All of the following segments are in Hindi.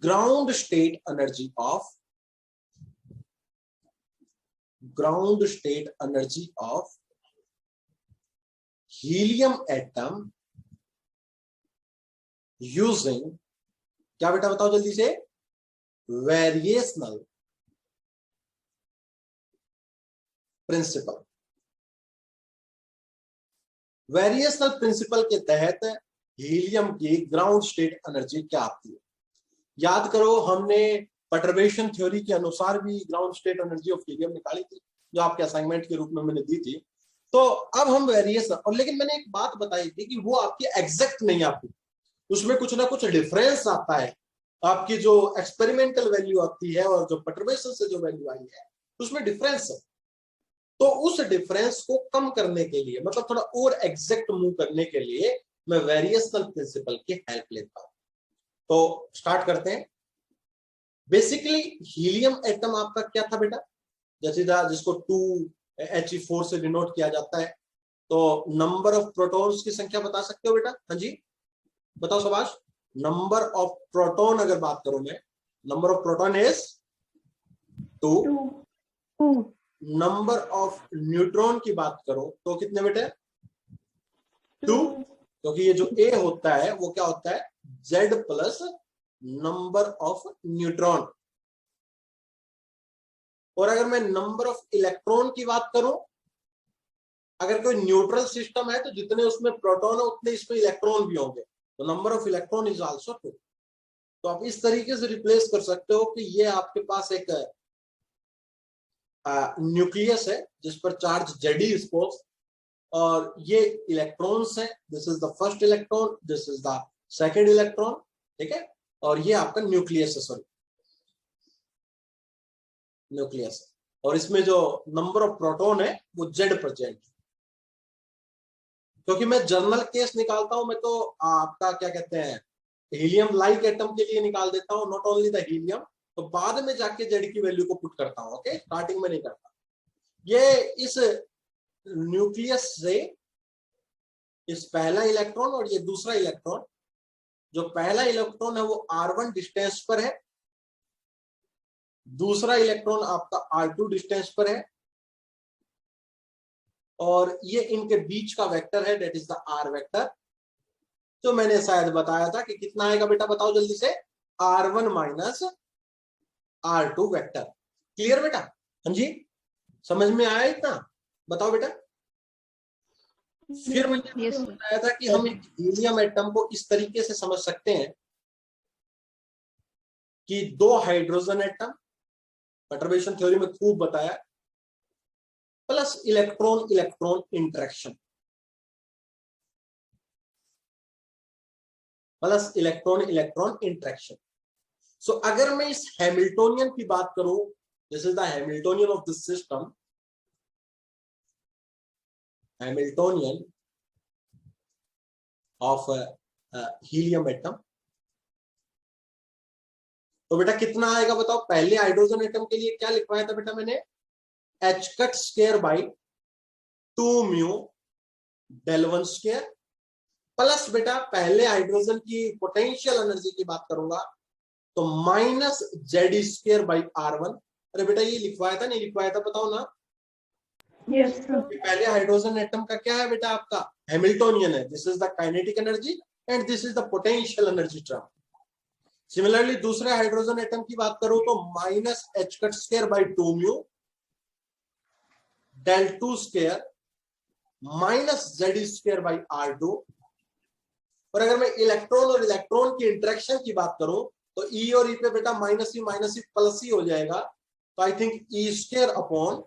ground state energy of helium atom using, क्या बेटा बताओ जल्दी से, वेरिएशनल प्रिंसिपल। वेरिएशनल प्रिंसिपल के तहत हीलियम की ग्राउंड स्टेट एनर्जी क्या आती है? याद करो, हमने पर्टर्बेशन थ्योरी के अनुसार भी ground state energy of helium निकाली थी, जो आपके असाइनमेंट के रूप में मैंने दी थी। तो अब हम वेरिएशन, और लेकिन मैंने एक बात बताई थी कि वो आपकी एग्जैक्ट नहीं आती, उसमें कुछ ना कुछ डिफरेंस आता है। आपकी जो एक्सपेरिमेंटल वैल्यू आती है और जो पर्टर्बेशन से जो वैल्यू आई है उसमें डिफरेंस है। तो उस डिफरेंस को कम करने के लिए, मतलब थोड़ा और एग्जैक्ट मूव करने के लिए, मैं वेरिएशनल प्रिंसिपल की हेल्प लेता हूं। तो स्टार्ट करते हैं। बेसिकली हीलियम एटम आपका क्या था बेटा? जैसे जिसको 2He4 से डिनोट किया जाता है। तो नंबर ऑफ प्रोटॉन्स की संख्या बता सकते हो बेटा? हाँ जी बताओ सुभाष। नंबर ऑफ प्रोटॉन अगर बात करूं मैं, number of proton is 2। Number of neutron की बात करो तो कितने बेटे? 2। क्योंकि ये जो ए होता है वो क्या होता है? Z plus number of neutron. और अगर मैं नंबर ऑफ इलेक्ट्रॉन की बात करूं, अगर कोई न्यूट्रल सिस्टम है तो जितने उसमें प्रोटॉन है उतने इसमें इलेक्ट्रॉन भी होंगे, तो number of electron is also 2। तो आप इस तरीके से रिप्लेस कर सकते हो कि ये आपके पास एक न्यूक्लियस है जिस पर चार्ज Ze रिस्पोज, और ये इलेक्ट्रॉन्स है। This is the first electron, this is the second electron, ठीक है। और ये आपका न्यूक्लियस है, सॉरी न्यूक्लियस है। और इसमें जो नंबर ऑफ प्रोटॉन है वो Z प्रेजेंट। क्योंकि मैं जर्नल केस निकालता हूं, मैं तो आपका क्या कहते हैं हीलियम लाइक एटम के लिए निकाल देता हूं, नॉट ओनली द हीलियम। तो बाद में जाके Z की वैल्यू को पुट करता हूं, ओके, स्टार्टिंग में नहीं करता। ये इस न्यूक्लियस से इस पहला इलेक्ट्रॉन और ये दूसरा इलेक्ट्रॉन, जो पहला इलेक्ट्रॉन है वो R1 डिस्टेंस पर है, दूसरा इलेक्ट्रॉन आपका R2 डिस्टेंस पर है, और ये इनके बीच का वेक्टर है, that is the R vector. तो मैंने शायद बताया था कि कितना आएगा बेटा, बताओ जल्दी से, R1 minus R2 vector. Clear बेटा? हाँ जी, समझ में आया इतना? बताओ बेटा। फिर मैंने बताया था कि हम एक हीलियम एटम को इस तरीके से समझ सकते हैं कि 2 हाइड्रोजन एटम, पर्टर्बेशन थ्योरी में खूब बताया, plus electron electron interaction, plus electron electron interaction. So अगर मैं इस हैमिल्टोनियन की बात करूं, this is the Hamiltonian of this system, Hamiltonian of helium atom. तो बेटा कितना आएगा बताओ? पहले हाइड्रोजन एटम के लिए क्या लिखवाया था बेटा मैंने? H cut square by 2 mu del 1 square, plus बेटा पहले हाइड्रोजन की पोटेंशियल एनर्जी की बात करूंगा तो minus Z square by R1। अरे बेटा ये लिखवाया था नहीं लिखवाया था, बताओ ना। Yes, sir. पहले हाइड्रोजन एटम का क्या है बेटा? आपका हैमिल्टोनियन है। This is the kinetic energy and this is the potential energy term. Similarly दूसरे हाइड्रोजन एटम की बात करूं तो minus H cut square by 2 mu del 2 square minus Z square by R2। और अगर मैं इलेक्ट्रॉन और इलेक्ट्रॉन की इंटरेक्शन की बात करूं तो E और E पे बेटा माइनस ही प्लस ही हो जाएगा। तो I think E square upon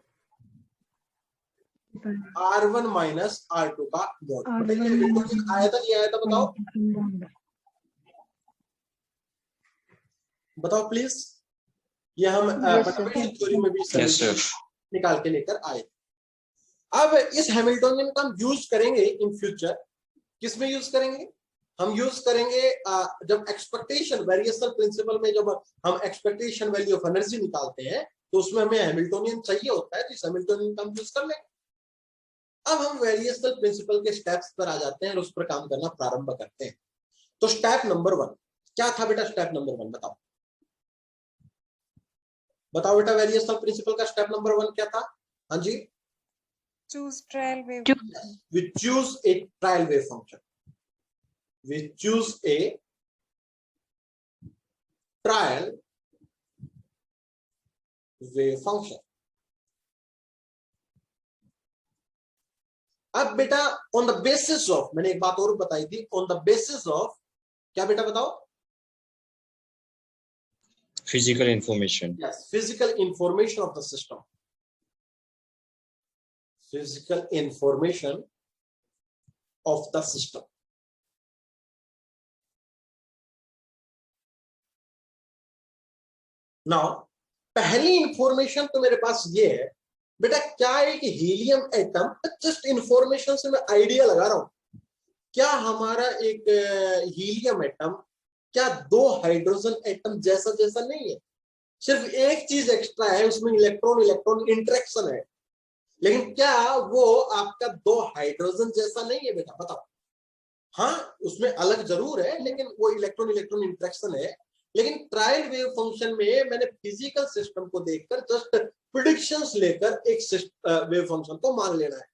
R1 minus R2 का मोड। आया था नहीं आया था बताओ? बताओ प्लीज। ये हम पर्टर्बेशन थ्योरी में भी निकाल के लेकर आए। अब इस हैमिल्टोनियन का हम यूज करेंगे इन फ्यूचर। किसमें यूज करेंगे? हम यूज करेंगे जब एक्सपेक्टेशन वेरिएशनल प्रिंसिपल में जब हम एक्सपेक्टेशन वैल्यू ऑफ एनर्जी निकालते हैं तो उसमें हमें हैमिल्टोनियन चाहिए होता है, तो इस हैमिल्टोनियन का हम यूज कर लेंगे। अब हम वेरिएशनल प्रिंसिपल के स्टेप्स पर आ जाते हैं और उस पर काम करना प्रारंभ करते हैं। तो स्टेप नंबर 1 क्या था बेटा स्टेप नंबर 1? बताओ बताओ बेटा, वेरिएशनल प्रिंसिपल का स्टेप नंबर 1 क्या था? हाँ जी, choose trial wave. we choose a trial wave function. We choose a trial wave function. अब बेटा ऑन द बेसिस ऑफ, मैंने एक बात और बताई थी, ऑन द बेसिस ऑफ क्या बेटा बताओ? Physical information. Yes, physical information of the system. Physical information of the system. Now पहली इंफॉर्मेशन तो मेरे पास ये है बेटा, क्या एक हीलियम एटम, जस्ट इंफॉर्मेशन से मैं आइडिया लगा रहा हूं, क्या हमारा एक हीलियम एटम क्या दो हाइड्रोजन एटम जैसा जैसा नहीं है? सिर्फ एक चीज एक्स्ट्रा है, उसमें इलेक्ट्रॉन इलेक्ट्रॉन इंटरेक्शन है, लेकिन क्या वो आपका दो हाइड्रोजन जैसा नहीं है बेटा? बताओ। हाँ, उसमें अलग जरूर है, लेकिन वो इलेक्ट्रॉन इलेक्ट्रॉन इंटरेक्शन है। लेकिन ट्रायल वेव फंक्शन में मैंने फिजिकल सिस्टम को देखकर जस्ट प्रेडिक्शंस लेकर एक वेव फंक्शन को मान लेना है।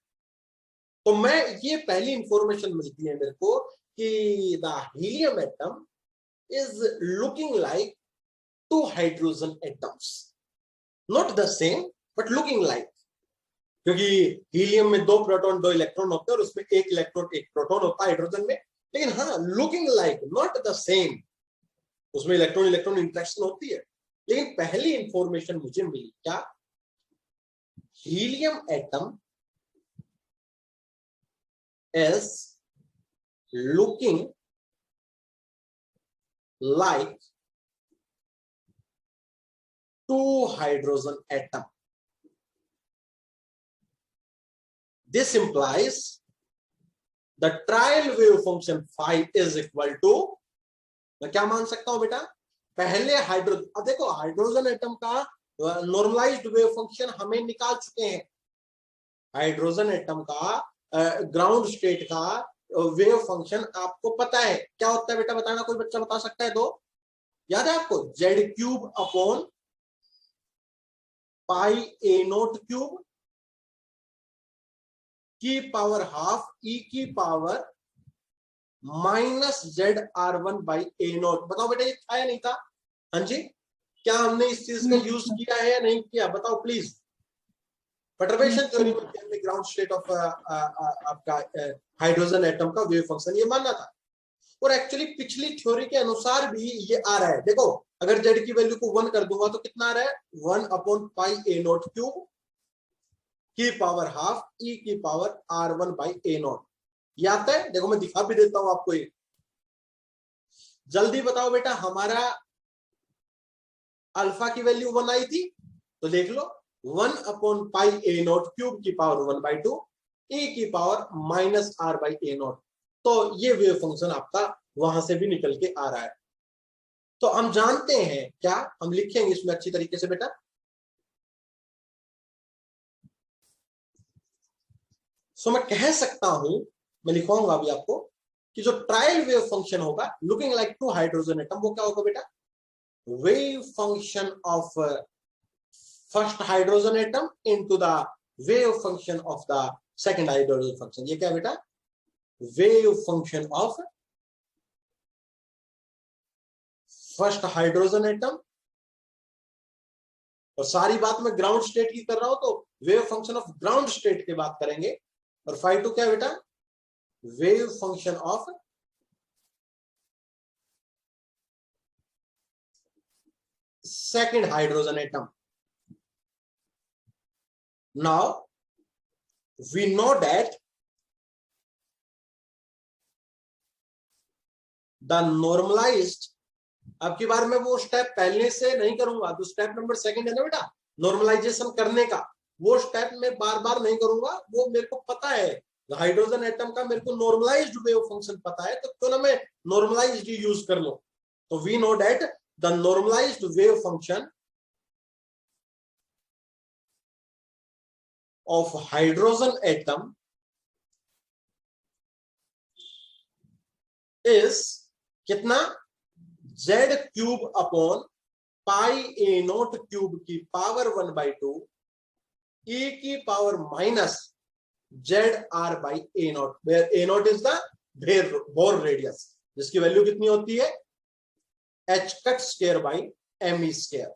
तो मैं ये पहली इंफॉर्मेशन मिलती है मेरे को कि the helium atom is looking like to hydrogen atoms, not the same but looking like, क्योंकि हीलियम में दो प्रोटॉन दो इलेक्ट्रॉन होते हैं और उसमें एक इलेक्ट्रॉन एक प्रोटॉन होता है हाइड्रोजन में, लेकिन हाँ looking like, not the same, उसमें इलेक्ट्रॉन इलेक्ट्रॉन इंटरेक्शन होती है। लेकिन पहली इंफॉर्मेशन मुझे मिली क्या? Helium atom is looking like to hydrogen atom. This implies the trial wave function phi is equal to, मैं क्या मान सकता हूं बेटा? पहले अब देखो हाइड्रोजन एटम का नॉर्मलाइज्ड वेव फंक्शन हमें निकाल चुके हैं। हाइड्रोजन एटम का ग्राउंड स्टेट का वेव फंक्शन आपको पता है क्या होता है बेटा? बताना कोई बच्चा बता सकता है? तो याद है आपको, Z³ upon pi A note cube की पावर हाफ E की power -ZR1 by A note. बताओ बेटा ये था या नहीं था? हाँ जी, क्या हमने इस चीज का यूज किया है या नहीं किया? बताओ प्लीज। परटर्बेशन थ्योरी में हमने ग्राउंड स्टेट ऑफ आपका हाइड्रोजन एटम का वेव फंक्शन ये मानना था, और एक्चुअली पिछली थ्योरी के अनुसार भी ये आ रहा है। देखो अगर Z की वैल्यू को 1 कर दूंगा तो कितना आ रहा है? 1 upon pi A note cube की पावर हाफ E की power R1 by A note. ये आता है? देखो मैं दिखा भी देता हूं आपको ये, जल्दी बताओ बेटा। हमारा अल्फा की वैल्यू 1 आई थी, तो देख लो 1 upon pi A note cube की पावर 1/2 E की power -R by A note. तो ये वेव फंक्शन आपका वहां से भी निकल के आ रहा है। तो हम जानते हैं क्या, हम लिखेंगे इसमें अच्छी तरीके से बेटा। सो मैं कह सकता हूं, मैं लिखवाऊंगा अभी आपको, कि जो ट्रायल वेव फंक्शन होगा looking like to hydrogen atom, वो क्या होगा बेटा? Wave function of first hydrogen atom into the wave function of the second hydrogen function. ये क्या बेटा? Wave function of first hydrogen atom, और सारी बात मैं ग्राउंड स्टेट की कर रहा हूं तो wave function of ground state की बात करेंगे। और phi2 क्या बेटा? Wave function of second hydrogen atom. Now we know that the normalised, अब की बार मैं वो स्टेप पहले से नहीं करूंगा, तो स्टेप नंबर 2 है ना बेटा नॉर्मलाइजेशन करने का, वो स्टेप मैं बार बार नहीं करूंगा, वो मेरे को पता है। हाइड्रोजन एटम का मेरे को नॉर्मलाइज्ड वेव फंक्शन पता है, तो क्यों ना मैं नॉर्मलाइज्ड यूज कर लूं। तो we know that the normalised wave function of hydrogen atom is कितना? जेड क्यूब अपॉन पाई ए नोट क्यूब की पावर 1/2 e की power minus Z R by A naught, where A naught is the Bohr radius, जिसकी वैल्यू कितनी होती है h cut square by M E square,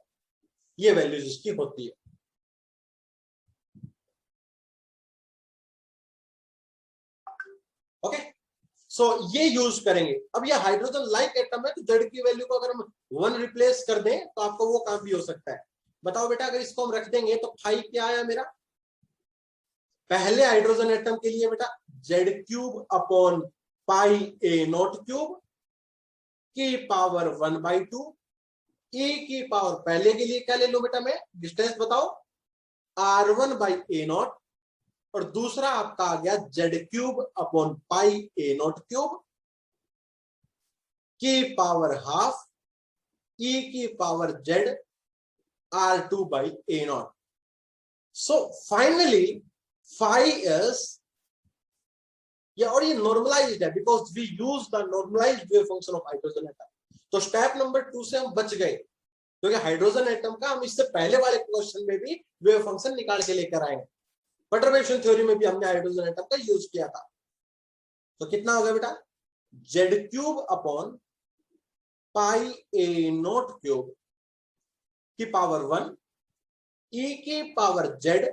ये वैल्यू जिसकी होती है। ओके, सो ये यूज करेंगे। अब ये हाइड्रोजन लाइक एटम है, तो जेड की वैल्यू को अगर हम 1 रिप्लेस कर दें तो आपको वो काम भी हो सकता है। बताओ बेटा, अगर इसको हम रख देंगे तो फाई क्या आया मेरा पहले हाइड्रोजन एटम के लिए बेटा, Z cube upon pi A not cube की पावर 1/2 e की पावर, पहले के लिए क्या ले लो बेटा मैं, डिस्टेंस बताओ, r1 बाई ए नॉट, और दूसरा आपका आ गया Z cube upon pi A not cube की पावर हाफ e की power Z r2 by A naught. So finally phi is, और ये नॉर्मलाइज्ड है because we use the normalised wave function of hydrogen atom. तो स्टेप नंबर 2 से हम बच गए, क्योंकि हाइड्रोजन एटम का हम इससे पहले वाले क्वेश्चन में भी वेव फंक्शन निकाल के लेकर आए, परटर्बेशन थ्योरी में भी हमने हाइड्रोजन एटम का यूज किया था। तो कितना हो गया बेटा, Z cube upon pi A not cube की पावर 1 e की पावर जेड,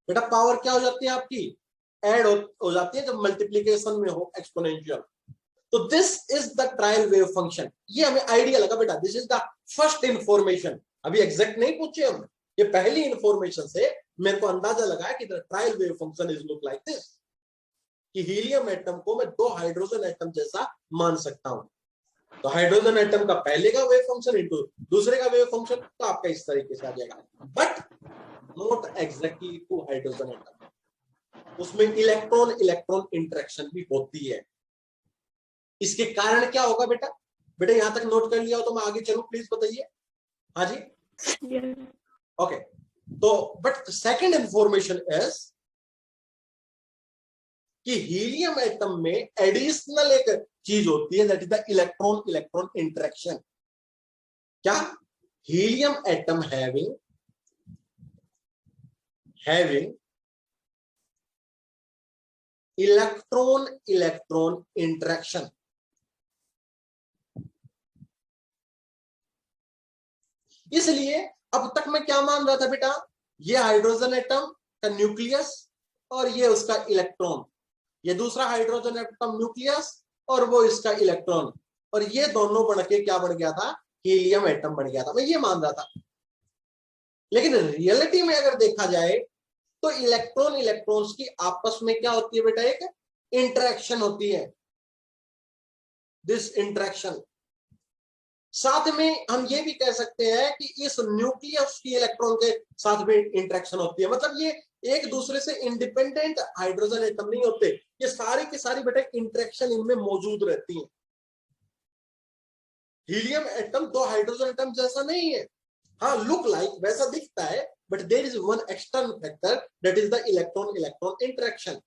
बेटा पावर क्या हो जाती है आपकी, ऐड हो जाती है जब मल्टीप्लीकेशन में हो एक्सपोनेंशियल। तो this is the trial wave function, ये हमें आइडिया लगा बेटा, this is the first information. अभी एग्जैक्ट नहीं पूछे हम, ये पहली इंफॉर्मेशन से मेरे को अंदाजा लगा कि the trial wave function is look like this, कि हीलियम एटम को मैं 2 हाइड्रोजन एटम जैसा मान सकता हूं। तो हाइड्रोजन एटम का पहले का वेव फंक्शन इनटू दूसरे का वेव फंक्शन, तो आपका इस तरीके से आ जाएगा, but not exactly to hydrogen atom, उसमें इलेक्ट्रॉन इलेक्ट्रॉन इंटरेक्शन भी होती है। इसके कारण क्या होगा बेटा, बेटा यहां तक नोट कर लिया हो तो मैं आगे चलूं, प्लीज बताइए। हाँ जी, ओके। तो बट सेकंड इंफॉर्मेशन इज कि हीलियम एटम में एडिशनल एक चीज होती है, that is the electron electron interaction. क्या, helium atom having electron electron interaction. इसलिए अब तक मैं क्या मान रहा था बेटा, ये हाइड्रोजन एटम का न्यूक्लियस और ये उसका इलेक्ट्रॉन, ये दूसरा हाइड्रोजन एटम न्यूक्लियस और वो इसका इलेक्ट्रॉन, और ये दोनों बन के क्या बन गया था, हीलियम एटम बन गया था, मैं ये मान रहा था। लेकिन रियलिटी में अगर देखा जाए तो इलेक्ट्रॉन इलेक्ट्रॉन्स की आपस में क्या होती है बेटा, एक इंटरेक्शन होती है, दिस इंटरेक्शन। साथ में हम ये भी कह सकते हैं कि इस न्यूक्लियस की इलेक्ट्रॉन के साथ भी इंटरेक्शन होती है, मतलब ये एक दूसरे से इंडिपेंडेंट हाइड्रोजन एटम नहीं होते, ये सारी की सारी बेटा इंटरेक्शन इनमें मौजूद रहती है। हीलियम एटम 2 हाइड्रोजन एटम जैसा नहीं है, हाँ लुक लाइक वैसा दिखता है, but there is one external factor, that is the electron electron interaction.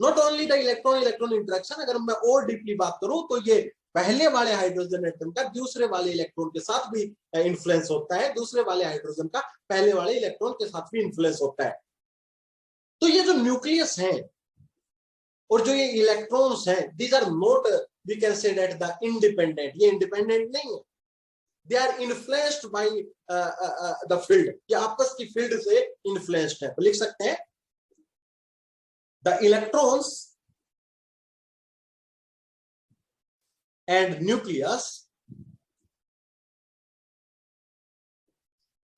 Not only the electron electron interaction, अगर मैं और डीपली बात करूं तो ये पहले वाले हाइड्रोजन एटम का दूसरे वाले इलेक्ट्रॉन के साथ भी इन्फ्लुएंस होता है, दूसरे वाले हाइड्रोजन का पहले वाले इलेक्ट्रॉन के साथ भी इन्फ्लुएंस होता है। तो ये जो न्यूक्लियस है और जो ये इलेक्ट्रॉन्स हैं, these are not, we can say that the independent, ये इंडिपेंडेंट नहीं है, they are influenced by the field, ये आपस की फील्ड से इन्फ्लुएंस्ड है। तो लिख सकते हैं the electrons and nucleus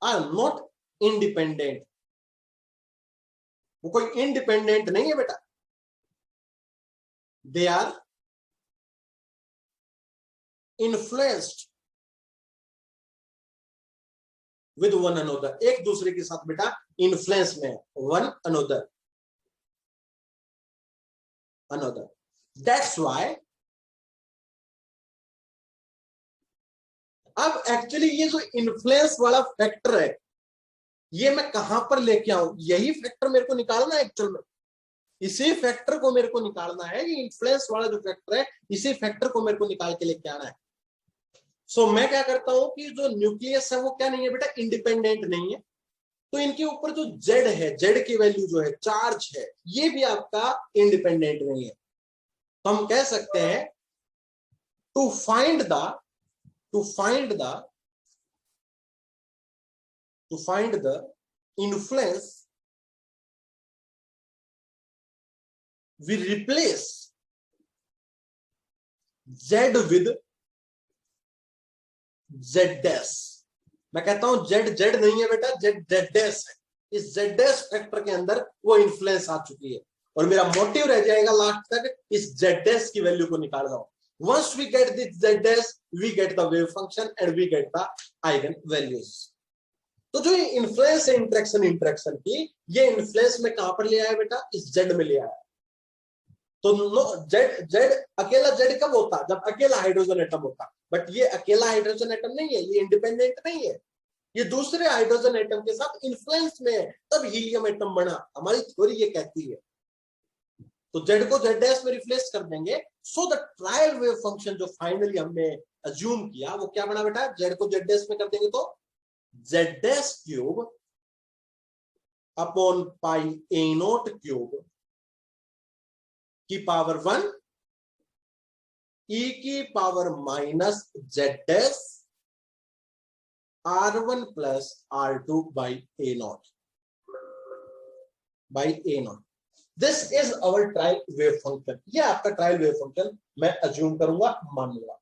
are not independent, वो कोई इंडिपेंडेंट नहीं है बेटा, they are influenced with one another, एक दूसरे के साथ बेटा इन्फ्लुएंस में, one another, that's why। अब एक्चुअली ये जो इन्फ्लुएंस वाला फैक्टर है, ये मैं कहां पर लेके आऊं, यही फैक्टर मेरे को निकालना है एक्चुअल में, इसी फैक्टर को मेरे को निकालना है, ये इन्फ्लुएंस वाला जो फैक्टर है, इसी फैक्टर को मेरे को निकाल के लेके आना है। सो मैं क्या करता हूं कि जो न्यूक्लियस है वो क्या नहीं है बेटा, इंडिपेंडेंट नहीं है, तो इनके ऊपर जो जेड है, जेड की वैल्यू जो है, चार्ज है, ये भी आपका इंडिपेंडेंट नहीं है। तो हम कह सकते हैं to find the influence we replace z with z dash। मैं कहता हूं z z नहीं है बेटा, z z dash है। इस z dash फैक्टर के अंदर वो इन्फ्लुएंस आ चुकी है और मेरा मोटिव रह जाएगा लास्ट तक इस z dash की वैल्यू को निकाल दो। once we get this z dash we get the wave function and we get the eigen values। तो जो इन्फ्लुएंस है इंटरेक्शन की, ये इन्फ्लुएंस में कहां पर ले आया बेटा, इस z में ले आया। तो जेड अकेला जेड कब होता, जब अकेला हाइड्रोजन एटम होता, बट ये अकेला हाइड्रोजन एटम नहीं है, ये इंडिपेंडेंट नहीं है, ये दूसरे हाइड्रोजन एटम के साथ इन्फ्लुएंस में है, तब हीलियम एटम बना। हमारी थ्योरी ये कहती है। तो जेड को जेड डैश में रिप्लेस कर देंगे। So the trial wave function जो फाइनली हमने अज्यूम किया वो क्या बना बेटा, जेड को जेड डैश में कर देंगे तो Z dash cube upon pi A not cube की पावर 1 ई की power minus Z dash R1 plus R2 by A not this is our trial wave function. ये आपका ट्रायल वेव फंक्शन मैं अज्यूम करूंगा, मान लूंगा।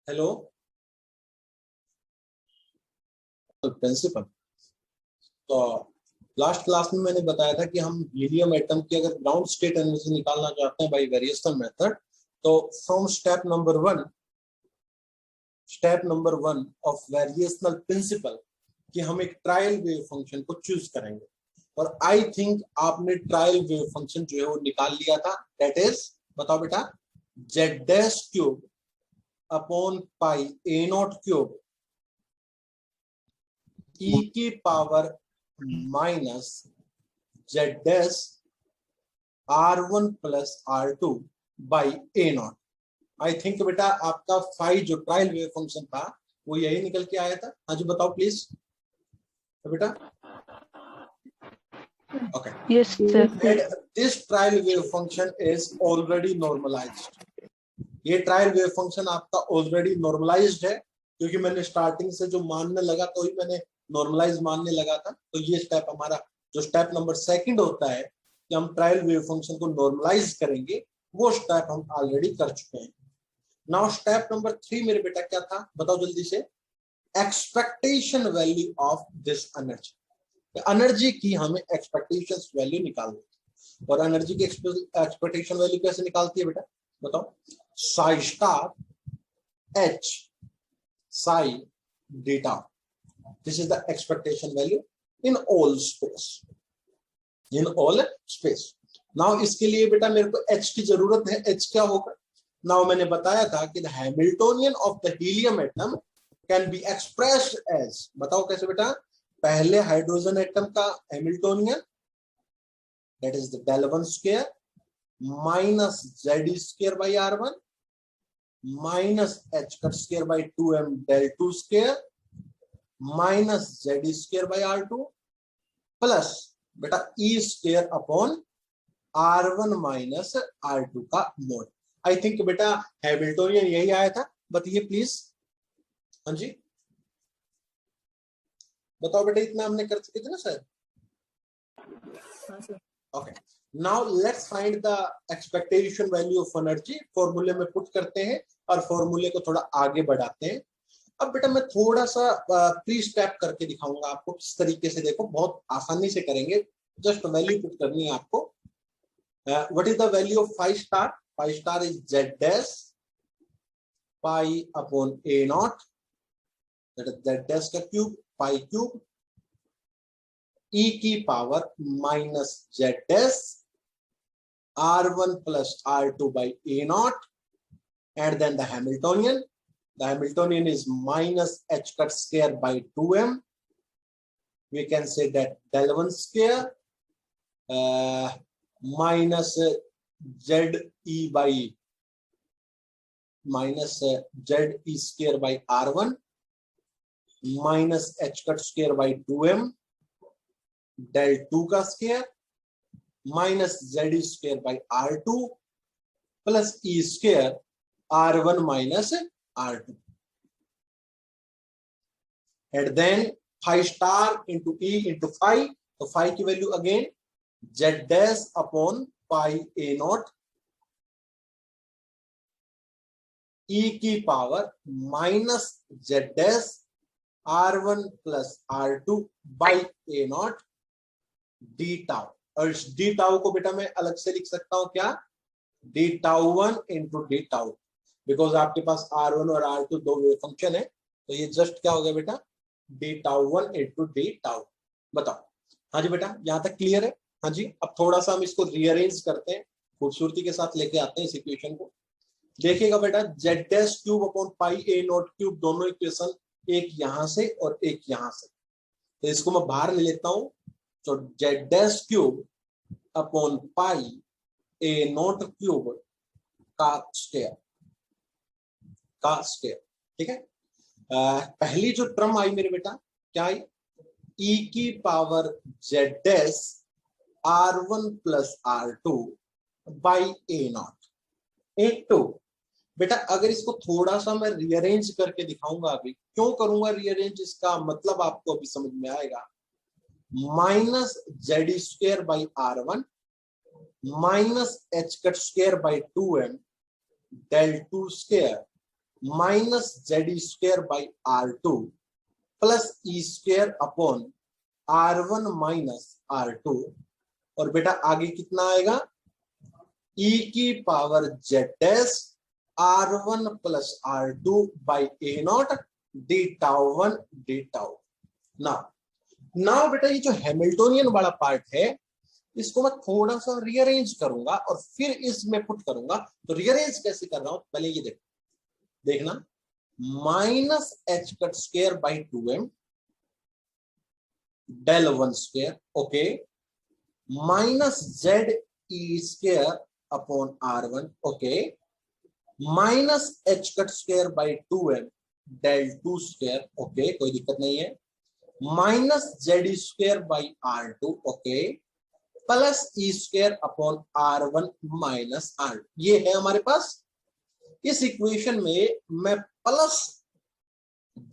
हेलो प्रिंसिपल, तो लास्ट क्लास में मैंने बताया था कि हम हीलियम एटम की अगर ग्राउंड स्टेट एनर्जी निकालना चाहते हैं बाय वेरिएशनल मेथड, तो from step number one of variational principle कि हम एक ट्रायल वेव फंक्शन को चूज करेंगे। और आई थिंक आपने ट्रायल वेव फंक्शन जो है वो निकाल लिया था। दैट इज, बताओ बेटा, Z dash cube upon pi A not cube ई की power minus Z dash R1 plus R2 by A not. I think बेटा आपका फाइव जो ट्रायल वेव फंक्शन था वो यही निकल के आया था। हाँ जी बताओ प्लीज बेटा। Okay, Yes, sir. This trial wave function is already normalised. ये ट्रायल वेव फंक्शन आपका ऑलरेडी नॉर्मलाइज्ड है, क्योंकि मैंने स्टार्टिंग से जो मानने लगा तो ही मैंने नॉर्मलाइज मानने लगा था। तो ये स्टेप हमारा जो स्टेप नंबर सेकंड होता है कि हम ट्रायल वेव फंक्शन को नॉर्मलाइज करेंगे, वो स्टेप हम ऑलरेडी कर चुके हैं। नाउ स्टेप नंबर 3 मेरे बेटा क्या था, बताओ जल्दी से। Expectation value of this energy की हमें एक्सपेक्टेशन वैल्यू निकालनी है। और एनर्जी की एक्सपेक्टेशन वैल्यू कैसे निकालती है बेटा, बताओ। Sai star H Sai data, this is the expectation value in all space. Now इसके लिए बेटा मेरे को एच की जरूरत है। एच क्या होगा, नाउ मैंने बताया था कि the Hamiltonian of the helium atom can be expressed as, बताओ कैसे बेटा। पहले हाइड्रोजन एटम का Hamiltonian that is the del one square minus Z square by R1 minus H cut square by 2m del 2 square minus Z square by R2 plus बेटा E square upon R1 minus R2 का मोड। आई थिंक बेटा हैमिल्टोनियन यही आया था, बताइए प्लीज। हाँ जी बताओ बेटा, इतना हमने कर चुके थे ना sir. Okay, now let's find the expectation value of energy. फॉर्मूले में पुट करते हैं और फॉर्मूले को थोड़ा आगे बढ़ाते हैं। अब बेटा मैं थोड़ा सा प्री स्टेप करके दिखाऊंगा आपको किस तरीके से। देखो बहुत आसानी से करेंगे, जस्ट वैल्यू पुट करनी है आपको। What is the value of 5 star? 5 star is Z dash pi upon A not, that is Z dash का क्यूब, पाई क्यूब, ई की power minus Z dash r1 plus r2 by a naught, and then the Hamiltonian. The Hamiltonian is minus h cut square by 2m. We can say that del 1 square minus ze by minus ze square by r1 minus h cut square by 2m del 2 का square minus z square by r2 plus e square r1 minus r2, and then phi star into e into phi. तो phi की value again z dash upon pi a naught e की power minus z dash r1 plus r2 by a naught d tau. और डी टाउ को बेटा मैं अलग से लिख सकता हूं क्या, D tau 1 into D tau, because आपके पास R1 और R2 दो वेव फंक्शन है, तो ये जस्ट क्या हो गया बेटा, D tau 1 into D tau. बताओ, हाँ जी बेटा यहां तक क्लियर है? हाँ जी, अब थोड़ा सा हम इसको रीअरेंज करते हैं, खूबसूरती के साथ लेके आते हैं इस इक्वेशन को। देखिएगा बेटा, Z dash cube upon pi A not cube, दोनों इक्वेशन एक यहां से और एक यहां से, तो इसको मैं बाहर ले लेता हूं। तो Z dash cube upon pi A not cube का स्क्वायर, ठीक है। पहली जो टर्म आई मेरे बेटा क्या आई, e की power Z dash r1 plus r2 by A naught into, बेटा अगर इसको थोड़ा सा मैं रीअरेंज करके दिखाऊंगा, अभी क्यों करूंगा रीअरेंज, इसका मतलब आपको अभी समझ में आएगा। Minus Z square by r1 minus H cut square by 2m del 2 square minus Z square by r2 plus E square upon r1 minus r2, और बेटा आगे कितना आएगा, e की power Z dash r1 plus r2 by A not D tau 1 D tau. Now बेटा ये जो हैमिल्टोनियन वाला पार्ट है, इसको मैं थोड़ा सा रीअरेंज करूंगा और फिर इसमें पुट करूंगा। तो रीअरेंज कैसे कर रहा हूं, पहले ये देखना, minus H cut square by 2m del 1 square, okay, minus Z E square upon r1, okay, minus H cut square by 2m del 2 square, okay, कोई दिक्कत नहीं है, minus Z square by r2, okay, plus E square upon r1 minus r, ये है हमारे पास। इस इक्वेशन में मैं plus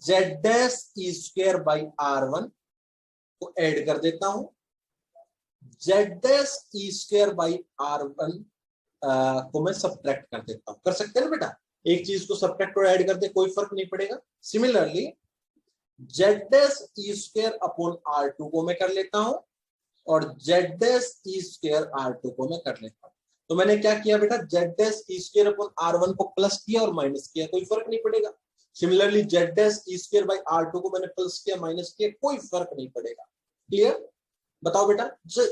Z dash E square by r1 को ऐड कर देता हूं, Z dash E square by r1 को मैं सब्ट्रैक्ट कर देता हूं। कर सकते हैं ना बेटा, एक चीज को सब्ट्रैक्ट और ऐड कर दे, कोई फर्क नहीं पड़ेगा। सिमिलरली जेड डैश ई स्क्वायर अपॉन r2 को मैं कर लेता हूं, और Z dash E square r2 को मैं कर लेता हूं। तो मैंने क्या किया बेटा, जेड डैश ई स्क्वायर अपॉन r1 को प्लस किया और माइनस किया, कोई फर्क नहीं पड़ेगा। Similarly Z dash E square by r2 को मैंने प्लस किया माइनस किया, कोई फर्क नहीं पड़ेगा। क्लियर? बताओ बेटा,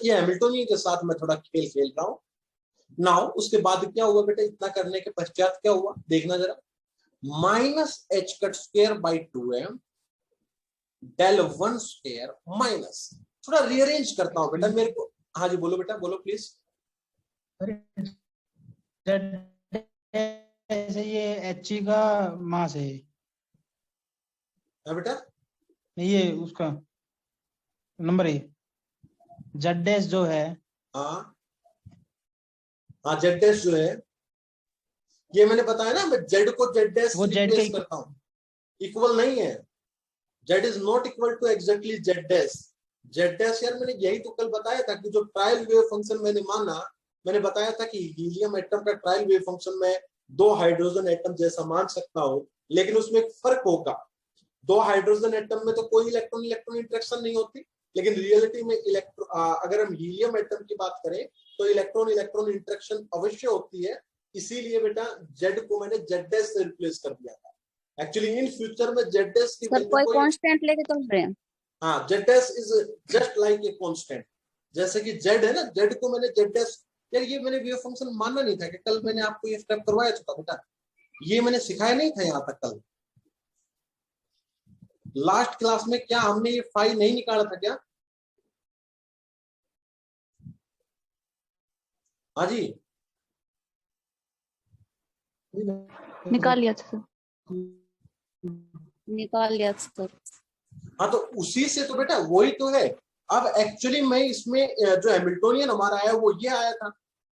ये हैमिल्टोनियन के साथ मैं थोड़ा खेल खेल रहा हूं। नाउ उसके बाद क्या हुआ बेटा, इतना करने के पश्चात क्या हुआ देखना जरा, minus H cut square by 2m del 1 square minus, थोड़ा रीअरेंज करता हूं बेटा मेरे को। हाँ जी बोलो बेटा, बोलो प्लीज। ये एच का मास है। हाँ बेटा, नहीं ये उसका नंबर है, जेड डैश जो है, हाँ हाँ जेड डैश जो है, ये मैंने बताया ना, मैं जेड को जेड डैश वो जेड रिप्लेस करता हूं, इक्वल नहीं है। Z is not equal to exactly Z dash. Z dash यार मैंने यही तो कल बताया था कि जो ट्रायल वेव फंक्शन मैंने माना, मैंने बताया था कि हीलियम एटम का ट्रायल वेव फंक्शन में दो हाइड्रोजन एटम जैसा मान सकता हूं, लेकिन उसमें एक फर्क होगा। दो हाइड्रोजन एटम में तो कोई इलेक्ट्रॉन इलेक्ट्रॉन इंटरेक्शन नहीं होती, लेकिन रियलिटी में अगर हम हीलियम एटम की बात करें तो इलेक्ट्रॉन इलेक्ट्रॉन इंटरेक्शन अवश्य होती है। इसीलिए बेटा जेड को मैंने जेड डैश से रिप्लेस कर दिया था। एक्चुअली इन फ्यूचर में जेड डैश की सर कोई कांस्टेंट लेके चल रहे हैं। हाँ, Z dash is just like a constant. जैसे कि जेड है ना, जेड को मैंने जेड डैश, यार ये मैंने वेव फंक्शन मानना नहीं था कि कल मैंने आपको ये स्टेप करवाया था बेटा, ये मैंने सिखाया नहीं था यहाँ तक कल लास्ट क्लास में। क्या हमने ये फाई नहीं निकाला था क्या? हाँ जी, निकाल लिया सर, निकाल लिया सर। हाँ तो उसी से तो बेटा वही तो है। अब एक्चुअली मैं इसमें जो हैमिल्टोनियन हमारा आया वो ये आया था,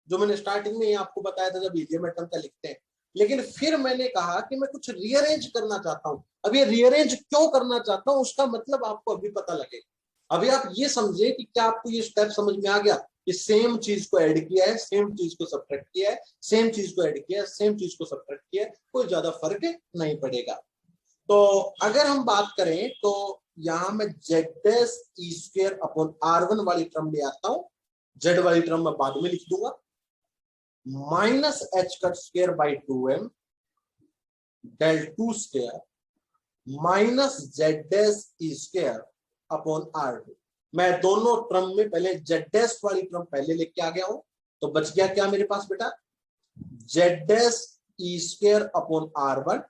जो मैंने स्टार्टिंग में आपको बताया था जब हीलियम एटम का लिखते हैं। लेकिन फिर मैंने कहा कि मैं कुछ रीअरेंज करना चाहता हूं। अब ये रीअरेंज क्यों करना चाहता हूं उसका मतलब आपको अभी पता लगेगा। अभी आप ये समझे कि क्या आपको ये स्टेप समझ में आ गया कि सेम चीज को ऐड किया है, सेम चीज को सब्ट्रैक्ट किया है, सेम चीज को ऐड किया है, सेम चीज को सब्ट्रैक्ट किया है, कोई ज्यादा फर्क नहीं पड़ेगा। तो अगर हम बात करें तो यहां मैं जेड डैश ई स्क्वायर अपॉन R1 वाली टर्म ले आता हूं, जेड वाली टर्म मैं बाद में लिख दूंगा, minus H cut square by 2m del 2 square minus Z dash E square upon R2। मैं दोनों टर्म में पहले जेड डैश वाली टर्म पहले लेके आ गया हूं, तो बच गया क्या मेरे पास बेटा, जेड डैश ई स्क्वायर अपॉन R1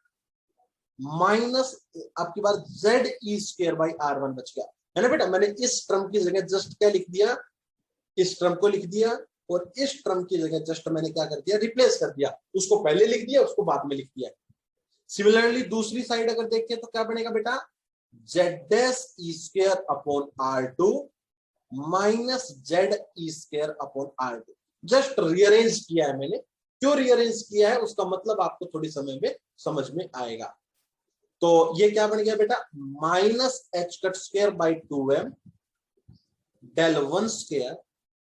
माइनस आपकी बात Z E square by R1 बच गया है ना बेटा। मैंने इस टर्म की जगह जस्ट क्या लिख दिया, इस टर्म को लिख दिया, और इस टर्म की जगह जस्ट मैंने क्या कर दिया, रिप्लेस कर दिया। उसको पहले लिख दिया, उसको बाद में लिख दिया। सिमिलरली दूसरी साइड अगर देखें तो क्या बनेगा बेटा, जेड डैश ई square upon R2 minus Z ई square upon R2। Just rearrange किया है मैंने। क्यों रीअरेंज किया है उसका मतलब आपको थोड़ी समय में समझ में आएगा। तो ये क्या बन गया बेटा, minus H cut square by 2m del 1 square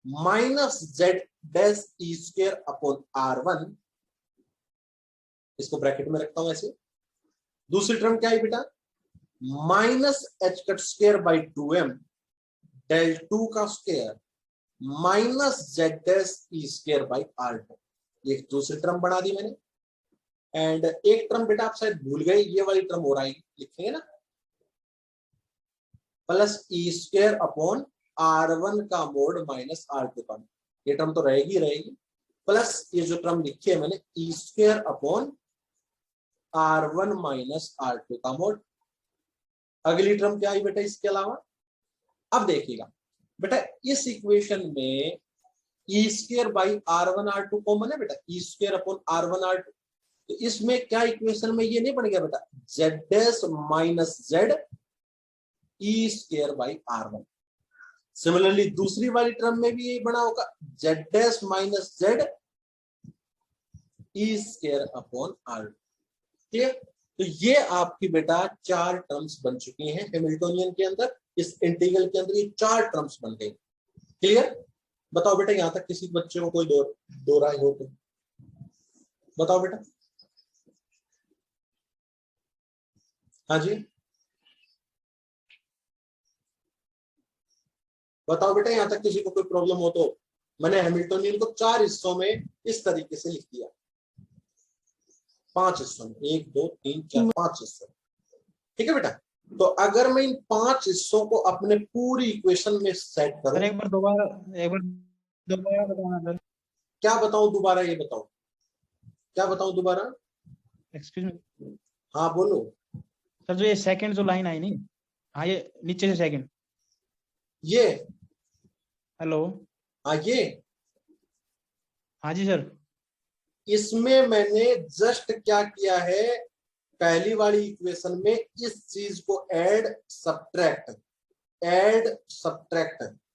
minus Z dash E square upon R1, इसको ब्रैकेट में रखता हूं ऐसे। दूसरी टर्म क्या है बेटा, minus H cut square by 2m del 2 का square minus Z dash E square by R2। एक दूसरी टर्म बना दी मैंने। एंड एक टर्म बेटा आप शायद भूल गए, ये वाली टर्म हो रहा है, लिखेंगे ना, plus E square upon R1 का मोड माइनस R2 का मोड। ये टर्म तो रहेगी, प्लस ये जो टर्म लिखी है मैंने ई square upon R1 minus R2 का मोड। अगली टर्म क्या आई बेटा इसके अलावा, अब देखिएगा बेटा इस इक्वेशन में ई square by R1 R2 common है बेटा, E square upon R1 R2। तो इसमें क्या इक्वेशन में ये नहीं बन गया बेटा, Z dash minus Z E square by R1। Similarly दूसरी वाली टर्म में भी यही बना होगा, जेड डैश माइनस जेड ई स्क्वायर अपॉन R2। क्लियर? तो ये आपकी बेटा 4 टर्म्स बन चुकी हैं हैमिल्टोनियन के अंदर। इस इंटीग्रल के अंदर ये 4 टर्म्स बन गई। क्लियर? बताओ बेटा यहां तक किसी बच्चे को कोई दो राय हो तो बताओ बेटा। हाँ जी बताओ बेटा, यहां तक किसी को कोई प्रॉब्लम हो तो। मैंने हैमिल्टोनियन को 4 हिस्सों में इस तरीके से लिख दिया, 5 हिस्सों में, 1 2 3 4 5 हिस्सों। ठीक है बेटा, तो अगर मैं इन 5 हिस्सों को अपने पूरी इक्वेशन में सेट करूं, एक बार दोबारा बताना सर। क्या बताऊं दोबारा, ये बताओ क्या बताऊं दोबारा। एक्सक्यूज मी हाँ बोलो सर, जो ये सेकंड जो लाइन आई नहीं, हाँ ये नीचे से सेकंड, ये, हेलो, हाँ ये, हाँ जी सर, इसमें मैंने जस्ट क्या किया है, पहली वाली इक्वेशन में इस चीज को ऐड सब्ट्रैक्ट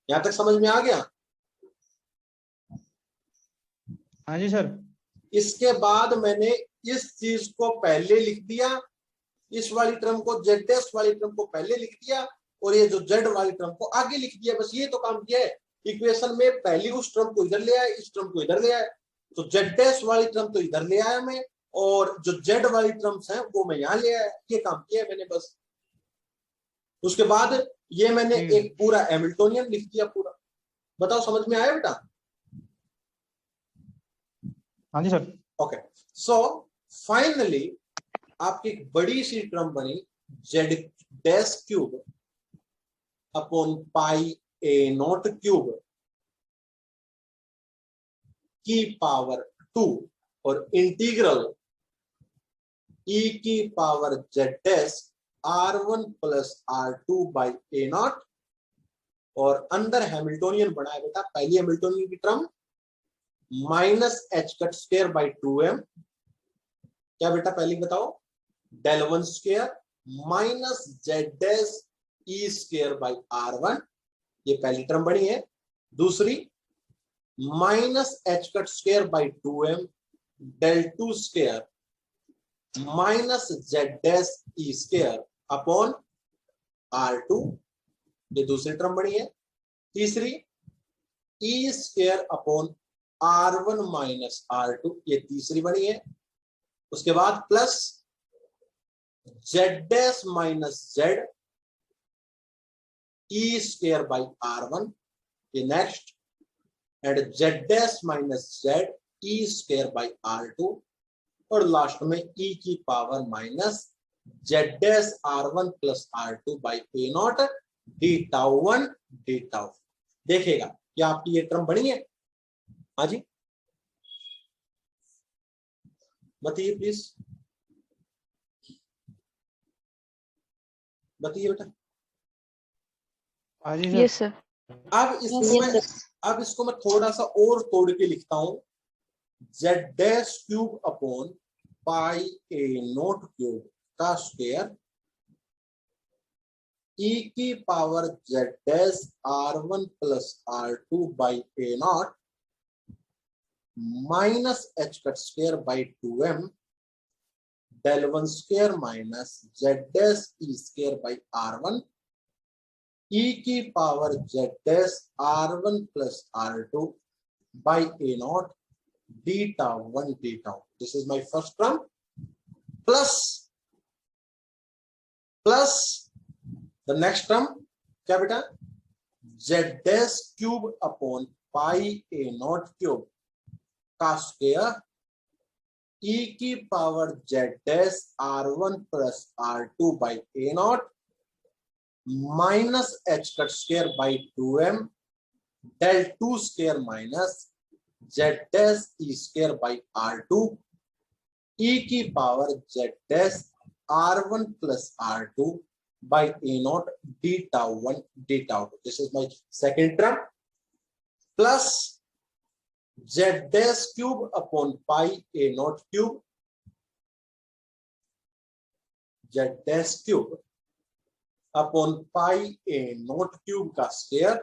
यहां तक समझ में आ गया। हाँ जी सर। इसके बाद मैंने इस चीज को पहले लिख दिया, इस वाली टर्म को जेड डैश वाली टर्म को पहले लिख दिया, और ये जो जेड वाली टर्म को आगे लिख दिया। बस ये तो काम किया है। इक्वेशन में पहली उस टर्म को इधर ले आया, इस टर्म को इधर ले आया, तो जेड डैश वाली टर्म तो इधर ले आया मैं, और जो जेड वाली टर्म्स हैं वो मैं यहां ले आया। ये काम किया है मैंने बस। उसके बाद ये मैंने एक पूरा हैमिल्टोनियन लिख दिया पूरा। बताओ समझ में आया बेटा। हाँ जी सर। ओके, सो फाइनली आपकी एक बड़ी सी टर्म बनी Z dash cube upon pi A not cube की पावर 2 और इंटीग्रल e की power Z dash r1 plus r2 by A not, और अंदर हैमिल्टोनियन बना है बेटा पहली हैमिल्टोनियन की term minus H cut square by 2m, क्या बेटा पहली बताओ, del one square minus Z dash E square by r1, ये पहली टर्म बनी है। दूसरी minus H cut square by 2m del two square minus Z dash E square upon r2, ये दूसरी टर्म बनी है। तीसरी ई square upon r1 minus r2, ये तीसरी बनी है। उसके बाद plus Z dash minus Z E square by r1, ये next, and Z dash minus Z E square by r2, और लास्ट में e की power minus Z dash r1 plus r2 by A not D tau 1 D tau. देखिएगा क्या आपकी ये टर्म बनी है? हाँ जी बताइए प्लीज, बताइए बेटा। हाँ जी यस सर। सर। अब इसको मैं थोड़ा सा और तोड़ के लिखता हूं, Z dash cube upon pi ए नोट क्यूब का स्क्वायर e की power Z dash r1 plus r2 by A not minus H cut square by 2m del one square minus Z dash E square by r1 e की power Z dash r1 plus r2 by A not D tau 1 D tau. This is my first term plus the next term क्या बेटा, Z dash cube upon pi A not cube का स्क्वायर e की power Z dash r1 plus r2 by A not minus H cut square by 2m del two square minus Z dash E square by r2 e की power Z dash r1 plus r2 by a naught d tau 1 d tau 2. This is my second term plus z dash cube upon pi a naught cube, z dash cube upon pi a naught cube का स्क्वायर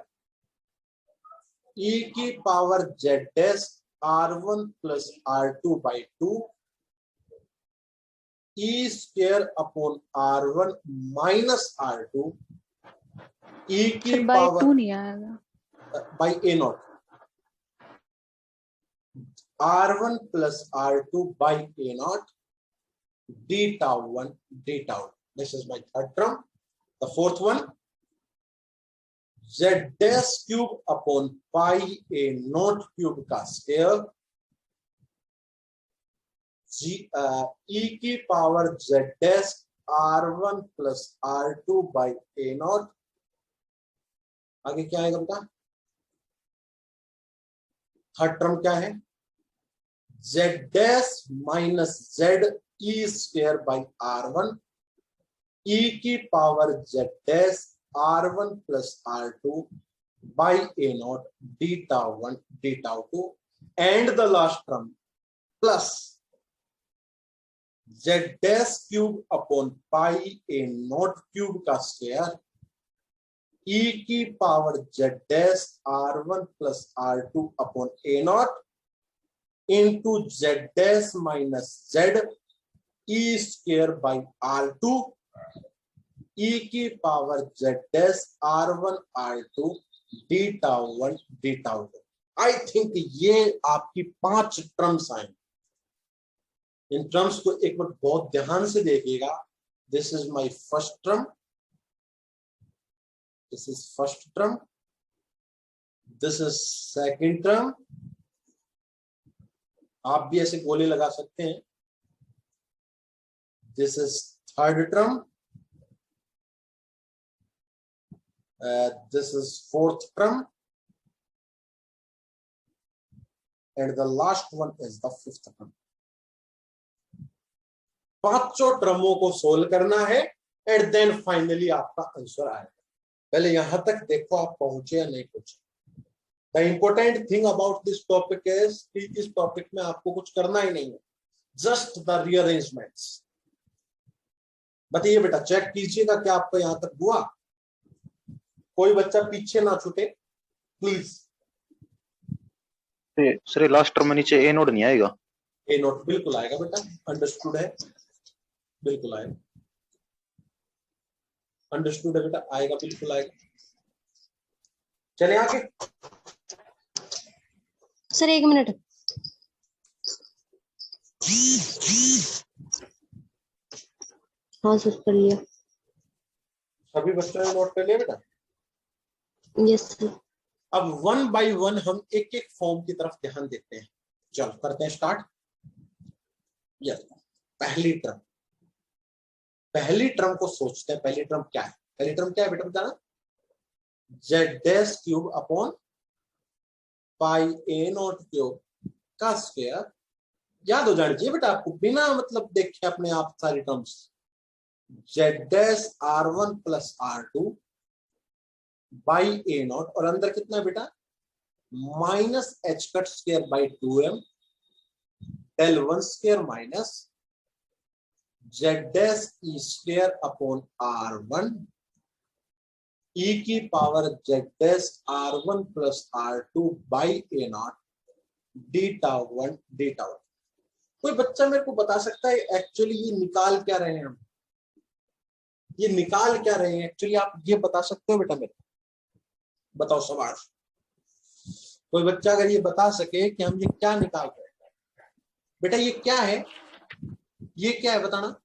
e की power z dash r1 plus r2 by 2 e square upon r1 minus r2 e की पावर 2 नहीं आएगा by a naught r1 plus r2 by a naught d tau 1 d tau. This is my third term. The fourth one, z dash cube upon pi a naught cube का स्क्वायर e की power z dash r1 plus r2 by A not, आगे क्या आएगा बेटा, थर्ड टर्म क्या है, z dash minus z E square by r1 e की power z dash r1 plus r2 by A not D tau 1 D tau 2, and the last term plus z dash cube upon pi A not cube का स्क्वायर e की power z dash r1 plus r2 upon A naught into z dash minus z E square by r2 e की power z dash r1 r2 D tau 1 D tau 2। I think ये आपकी 5 टर्म्स आए। इन टर्म्स को एक बार बहुत ध्यान से देखिएगा। This is my first term, this is first term, this is second term, आप भी ऐसे गोले लगा सकते हैं. This is third term, this is fourth term, and the last one is the fifth term. पांचों टर्मों को सोल्व करना है एंड देन फाइनली आपका आंसर आएगा. पहले यहां तक देखो आप पहुंचे या नहीं पहुंचे. The important thing about this topic is कि इस टॉपिक में आपको कुछ करना ही नहीं है, जस्ट द रीअरेंजमेंट्स. बताइए बेटा, चेक कीजिएगा क्या आपको यहां तक हुआ. कोई बच्चा पीछे ना छूटे प्लीज. सर लास्ट टर्म में नीचे ए नोट नहीं आएगा? ए नोट बिल्कुल आएगा बेटा, अंडरस्टूड है, बिल्कुल आएगा. अंडरस्टूड है बेटा, आएगा, बिल्कुल आएगा. चले आगे. Sir 1 minute. हाँ सर कर लिया. सभी बच्चों ने नोट कर लिया बेटा? Yes sir. अब वन बाय वन हम एक एक फॉर्म की तरफ ध्यान देते हैं. चलो करते हैं स्टार्ट. यस, पहली टर्म. पहली टर्म को सोचते हैं. पहली टर्म क्या है? पहली टर्म क्या है बेटा बताना? Z dash cube upon pi A not cube का स्क्वायर. याद हो जाना चाहिए बेटा आपको, बिना मतलब देखे अपने आप सारी terms. Z dash R1 plus R2 by A not, और अंदर कितना है बेटा? Minus H cut square by 2m del 1 square minus Z dash E square upon R1 E की power Z dash R1 plus R2 by A not D tau 1 D tau 1. कोई बच्चा मेरे को बता सकता है एक्चुअली ये निकाल क्या रहे हैं हम? ये निकाल क्या रहे हैं एक्चुअली? आप ये बता सकते हो बेटा मेरे? बताओ सवाल. कोई बच्चा अगर ये बता सके कि हम ये क्या निकाल रहे हैं बेटा, ये क्या है? ये क्या है बताना?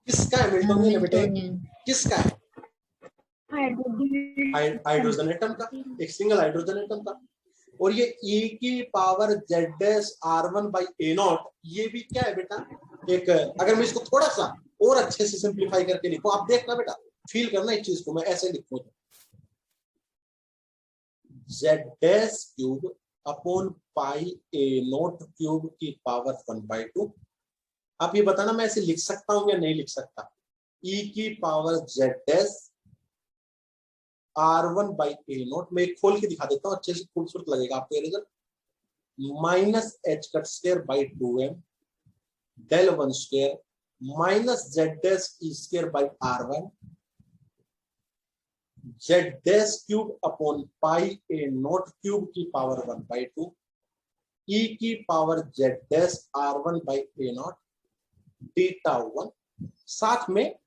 किसका है? मिल्टोनियन है बेटे. किसका है? हाइड्रोजन एटम का, एक सिंगल हाइड्रोजन एटम का. और ये e की power Z dash R1 by A not, ये भी क्या है बेटा? एक, अगर मैं इसको थोड़ा सा और अच्छे से सिंप्लीफाई करके लिखूं, आप देखना बेटा, फील करना इस चीज को. मैं ऐसे लिखूं, Z dash cube upon pi A not cube की पावर 1/2. आप ये बताना मैं ऐसे लिख सकता हूं या नहीं लिख सकता? e की power Z dash R1 by A not. मैं एक खोल के दिखा देता हूं, अच्छे से खूबसूरत लगेगा आपको ये result. Minus H cut square by 2m del 1 square minus Z dash E square by R1 Z dash cube upon pi A not cube की पावर 1/2 e की power Z dash R1 by A not D tau 1. साथ में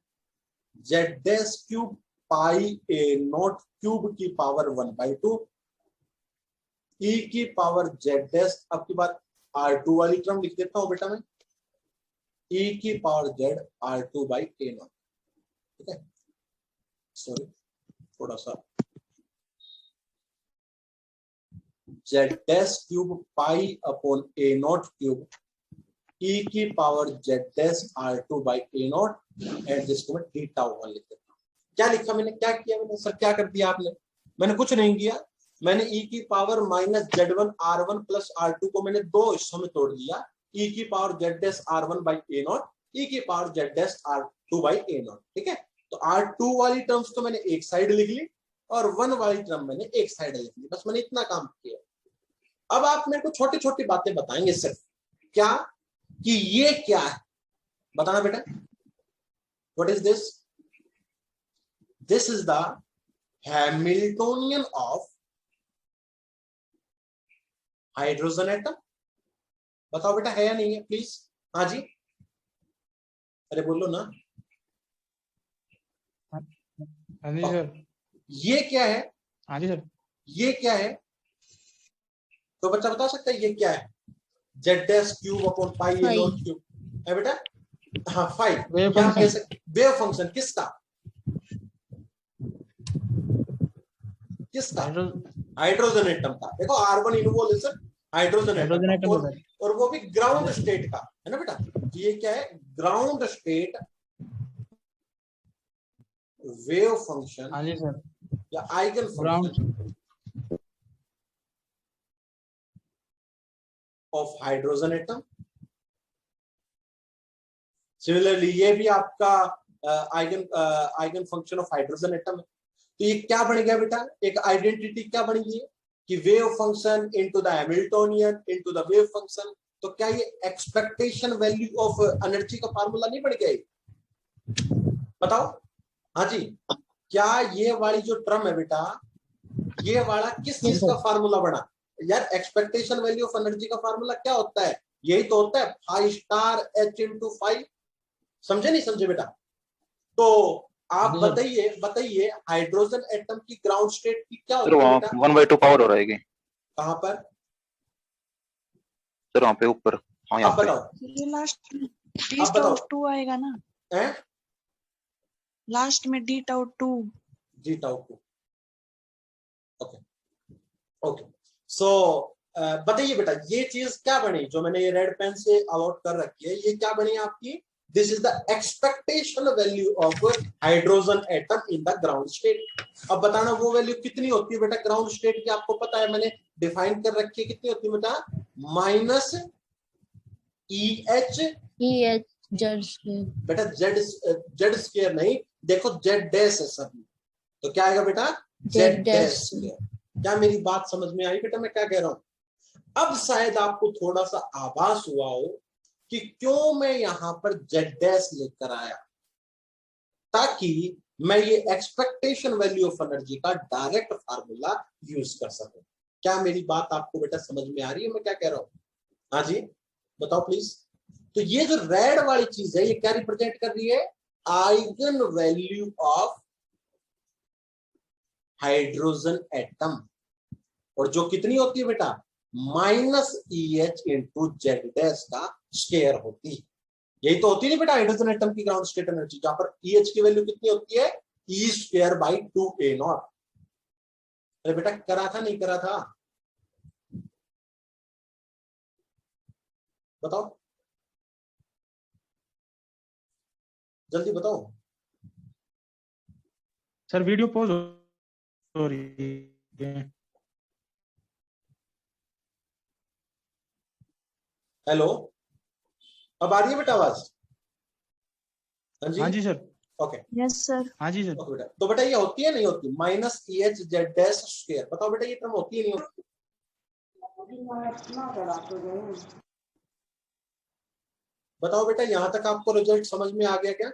Z dash cube pi A not cube की पावर 1/2 e की पावर जेड डैश. अब की बात R2 वाली टर्म लिख देता हूं बेटा मैं, e की power Z R2 by A not. ठीक है, सॉरी थोड़ा सा. Z dash cube pi upon A not cube e की power Z dash R2 by A not, and जिसको मैं डीटा 1 लिख देता हूं. क्या लिखा मैंने? क्या किया मैंने? सर क्या कर दिया आपने? मैंने कुछ नहीं किया. मैंने e की power minus Z1 R1 plus R2 को मैंने दो हिस्सों में तोड़ दिया. e की power Z dash R1 by A not, e की power Z dash R2 by A not. ठीक है, तो R2 वाली टर्म्स तो मैंने एक साइड लिख ली और 1 वाली टर्म मैंने एक साइड लिख ली. बस मैंने इतना काम किया. अब आप मेरे को छोटी छोटी बातें बताएंगे सिर्फ, क्या कि ये क्या है बताना बेटा. What is this? This is the Hamiltonian of hydrogen atom. बताओ बेटा है या नहीं है प्लीज? हाँ जी, अरे बोलो ना. हाँ जी सर. ये क्या है? हाँ जी सर. ये क्या है? तो बच्चा बता सकता है ये क्या है? Z dash cube upon pi A not cube है बेटा. हाँ 5. क्या कह सकते? Wave function. किसका? किसका? हाइड्रोजन एटम का। देखो R1 involve is hydrogen hydrogen atom atom है और वो भी ग्राउंड स्टेट का, है ना बेटा। ये क्या है, ग्राउंड स्टेट वेव फंक्शन हाँ जी सर, या eigen ground function of hydrogen atom. Similarly ये भी आपका eigen function of hydrogen atom है। तो ये क्या बन गया बेटा, एक आइडेंटिटी क्या बन गई है कि wave function into the Hamiltonian into the wave function. तो क्या ये एक्सपेक्टेशन वैल्यू ऑफ एनर्जी का फार्मूला नहीं बन गया? बताओ। हाँ जी, क्या ये वाली जो टर्म है बेटा, ये वाला किस चीज का फार्मूला बना यार? एक्सपेक्टेशन वैल्यू ऑफ एनर्जी का फार्मूला क्या होता है? यही तो होता है 5 स्टार H इंटू 5। समझे नहीं समझे बेटा? तो आप बताइए हाइड्रोजन एटम की ग्राउंड स्टेट की क्या सर होती है वहाँ बेटा? 1/2 पावर हो रहा है कि कहां पर सर? वहाँ पे ऊपर। हाँ यहाँ आप पे। बताओ, ये लास्ट डी आप बताओ। टाउ 2 आएगा ना, हैं? लास्ट में डी टाउ 2। जी टाउ 2। Okay okay. सो बताइए बेटा, ये चीज क्या बनी जो मैंने ये रेड पेन से अलॉट कर रखी है, ये क्या बनी आपकी? This is the expectation value of hydrogen atom in the ground state. अब बताना वो वैल्यू कितनी होती है बेटा ग्राउंड स्टेट की? आपको पता है, मैंने डिफाइन कर रखी है। कितनी होती है बेटा? Minus EH Z square. बेटा, जेड स्क्वायर नहीं, देखो जेड डैश है सभी, तो क्या आएगा बेटा? Z dash square. क्या मेरी बात समझ में आई बेटा मैं क्या कह रहा हूं? अब शायद आपको थोड़ा सा आभास हुआ हो कि क्यों मैं यहां पर जेड डैश लेकर आया, ताकि मैं ये एक्सपेक्टेशन वैल्यू ऑफ एनर्जी का डायरेक्ट फार्मूला यूज कर सकूं। क्या मेरी बात आपको बेटा समझ में आ रही है मैं क्या कह रहा हूं? हाँ जी बताओ प्लीज। तो ये जो रेड वाली चीज है, ये क्या रिप्रेजेंट कर रही है? Eigen value of hydrogen atom. और जो कितनी होती है बेटा? Minus EH into Z dash का स्क्वायर होती है। यही तो होती है बेटा हाइड्रोजन एटम की ग्राउंड स्टेट एनर्जी, जहां पर EH की वैल्यू कितनी होती है? E square by 2A0। अरे बेटा करा था नहीं करा था? बताओ जल्दी बताओ। सर वीडियो पॉज हो रही है। हेलो, अब आ रही है बेटा आवाज? हाँ जी सर। Okay yes sir. हाँ जी सर। ओके बेटा। तो बेटा ये होती है नहीं होती? Minus EH Z dash square. बताओ बेटा ये टर्म होती है नहीं होती? बताओ बेटा, यहां तक आपको रिजल्ट समझ में आ गया क्या?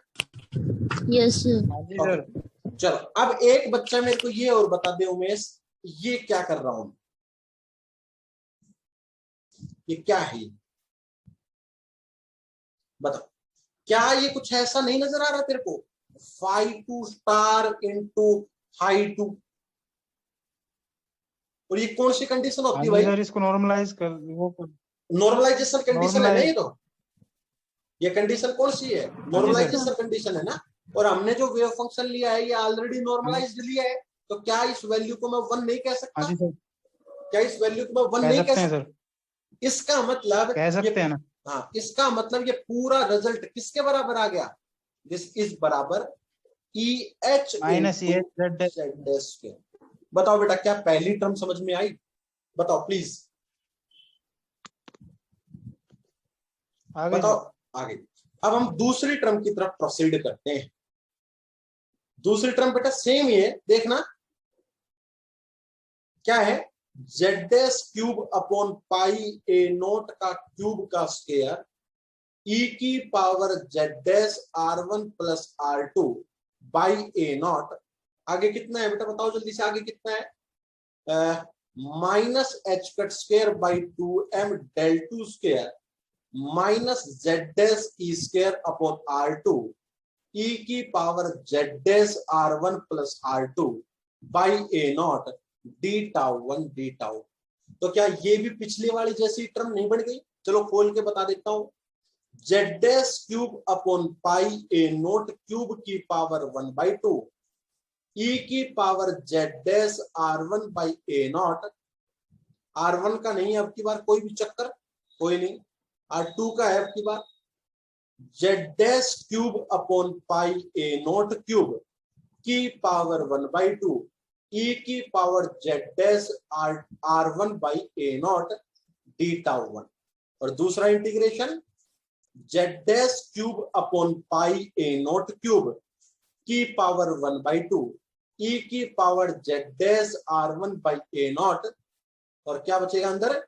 Yes sir. हाँ जी सर। चलो अब एक बच्चा मेरे को ये और बता दे उमेश, ये क्या कर रहा हूं? ये क्या है? बताओ, क्या ये कुछ ऐसा नहीं नजर आ रहा तेरे को? 5 स्टार इंटू 5 और ये कौन सी कंडीशन हाँ होती है जी भाई? सर, इसको नॉर्मलाइज कर वो नॉर्मलाइजेशन कंडीशन है ना ये? Normalize- तो ये कंडीशन कौन सी है? नॉर्मलाइजेशन कंडीशन है ना। और हमने जो वेव फंक्शन लिया है ये ऑलरेडी नॉर्मलाइज्ड लिया है, तो क्या इस वैल्यू को मैं 1 नहीं कह हाँ सकता? जी सर, क्या इस वैल्यू को मैं 1 कह नहीं सकते कह हैं सकता? सर, इसका मतलब कह सकते हैं ना। हाँ, इसका मतलब ये पूरा रिजल्ट किसके बराबर आ गया? दिस इज बराबर EH minus into Z Z dash square. बताओ बेटा, क्या पहली टर्म समझ में आई? बताओ प्लीज आगे बताओ। आगे अब हम दूसरी टर्म की तरफ प्रोसीड करते हैं। दूसरी टर्म बेटा सेम ही है, देखना क्या है? Z dash cube upon pi ए नोट का क्यूब का स्क्वायर E की power Z dash R1 plus R2 by A not. आगे कितना है बेटा बताओ जल्दी से, आगे कितना है? Minus H cut square by 2M del 2 square minus Z dash E square upon R2 E की power Z dash R1 plus R2 by A not D tau 1 D tau. तो क्या ये भी पिछली वाली जैसी टर्म नहीं बन गई? चलो खोल के बता देता हूं। Z dash cube upon pi ए नोट क्यूब की पावर 1/2 ई की power Z dash R1 by A not, R1 का नहीं है अब की बार कोई भी चक्कर, कोई नहीं, R2 का है अब की बार, z dash cube upon pi A not cube की पावर 1/2 ई की power Z dash R1 by A not D tau 1। और दूसरा integration z dash cube upon pi A not cube की पावर 1/2 ई की power Z dash R1 by A not, और क्या बचेगा अंदर,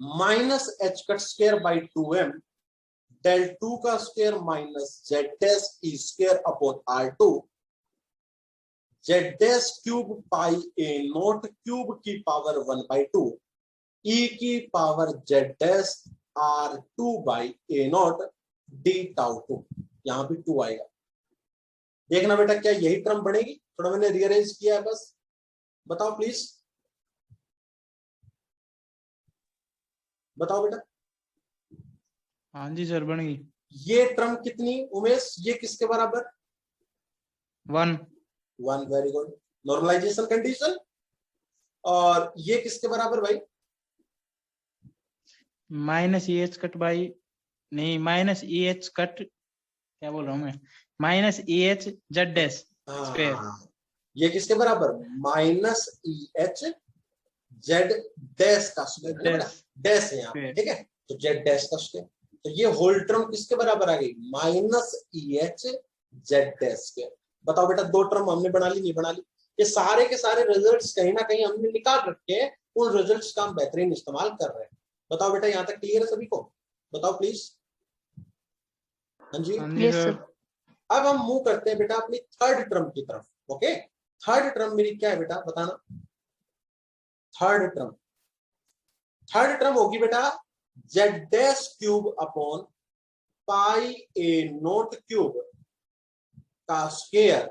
minus H cut square by 2m del 2 का square minus Z dash E square upon R2 Z dash cube pi A not cube की पावर 1/2 ई की power Z dash R2 by A not D tau 2। यहां भी 2 आएगा। देखना बेटा क्या यही टर्म बनेगी, थोड़ा मैंने रीअरेंज किया है बस, बताओ प्लीज, बताओ बेटा। हाँ जी सर, बन गई। ये टर्म कितनी उमेश, ये किसके बराबर, 1 1, वेरी गुड, नॉर्मलाइजेशन कंडीशन। और ये किसके बराबर भाई, minus E H cut by, नहीं माइनस ई एच कट, क्या बोल रहा हूँ मैं, माइनस ई एच जेड डैश स्क्वायर। ये किसके बराबर, माइनस ई एच जेड डैश का स्क्वायर, डैश है यहाँ पे, ठीक है, तो जेड डैश का स्क्वायर, तो ये होल टर्म किसके बराबर आ गई, माइनस ई एच जेड डैश स्क्वायर। बताओ बेटा, 2 टर्म हमने बना ली, नहीं बना ली, ये सारे के सारे रिजल्ट्स कहीं ना कहीं हमने निकाल रखे हैं, उन रिजल्ट्स का हम बेहतरीन इस्तेमाल कर रहे हैं। बताओ बेटा, यहाँ तक क्लियर है सभी को, बताओ प्लीज। हाँ जी, Yes, sir. अब हम मूव करते हैं बेटा अपनी थर्ड टर्म की तरफ। ओके, थर्ड टर्म मेरी क्या है बेटा, बताना। थर्ड टर्म होगी बेटा Z dash cube upon pi ए नोट क्यूब का स्क्वायर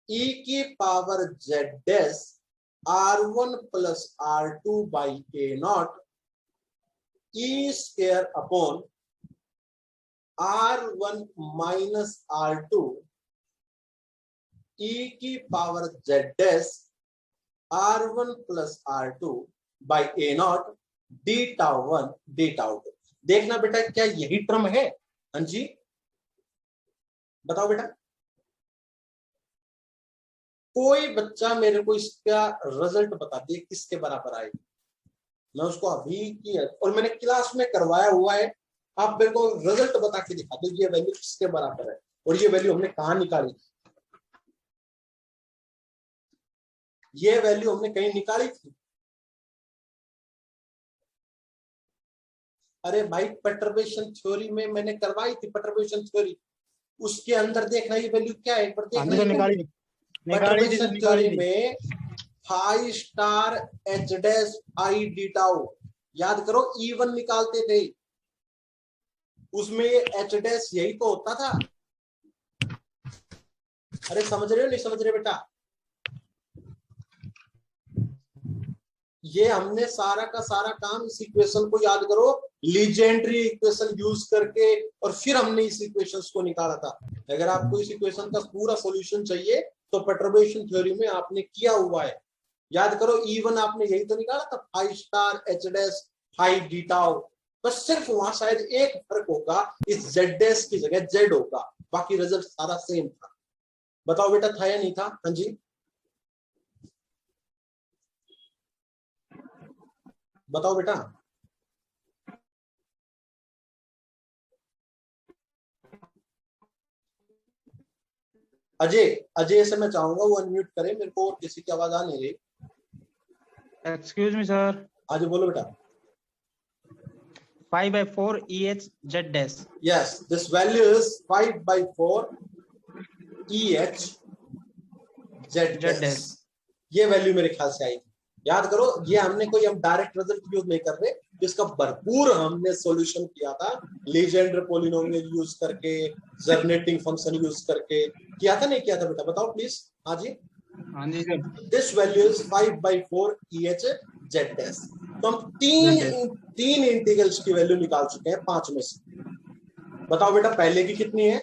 ई की power Z dash R1 plus R2 by A naught e square upon R1 minus R2 e की power Z dash R1 plus R2 by A not D tau 1 D tau 2। देखना बेटा क्या यही टर्म है, हाँ जी, बताओ बेटा। कोई बच्चा मेरे को इसका रिजल्ट बता दे किसके बराबर आएगी, मैं उसको अभी की और मैंने क्लास में करवाया हुआ है, आप मेरे को रिजल्ट बता के दिखा दो ये वैल्यू किसके बराबर है, और ये वैल्यू हमने कहां निकाली, ये वैल्यू हमने कहीं निकाली थी। अरे भाई परटर्बेशन थ्योरी में मैंने करवाई थी, परटर्बेशन थ्योरी, उसके अंदर देखना ये वैल्यू क्या है, एक बार देखना। परटर्बेशन थ्योरी में phi star H dash I D tau, याद करो E1 निकालते थे, उसमें ये एच डैश यही तो होता था। अरे समझ रहे हो नहीं समझ रहे बेटा, ये हमने सारा का सारा काम इस इक्वेशन को याद करो लीजेंड्री इक्वेशन यूज करके, और फिर हमने इस इक्वेशन को निकाला था। अगर आपको इस इक्वेशन का पूरा सॉल्यूशन चाहिए तो परटर्बेशन थ्योरी में आपने किया हुआ है, याद करो E1 आपने यही तो निकाला था, phi star H dash phi D tau, बस सिर्फ वहां शायद एक फर्क होगा, इस जेड डैश की जगह जेड होगा, बाकी रिजल्ट सारा सेम था। बताओ बेटा था या नहीं था, हाँ जी बताओ बेटा। अजय से मैं चाहूंगा वो अनम्यूट करे मेरे को, और किसी की आवाज आ नहीं रही। एक्सक्यूज मी सर, आज बोलो बेटा। 5/4 EH Z dash. Yes, this value is 5/4 EH Z dash. ये वैल्यू मेरे ख्याल से आई थी, याद करो। ये हमने कोई हम डायरेक्ट रिजल्ट यूज नहीं कर रहे, इसका भरपूर हमने सॉल्यूशन किया था लीजेंडर पॉलिनोमियल यूज करके, जर्नेटिंग फंक्शन यूज करके किया था, नहीं किया था बेटा, बताओ प्लीज। हाँ जी sir. This value is 5/4 EH Z dash। तो हम तीन इंटीग्रल्स की वैल्यू निकाल चुके हैं 5 में से। बताओ बेटा पहले की कितनी है,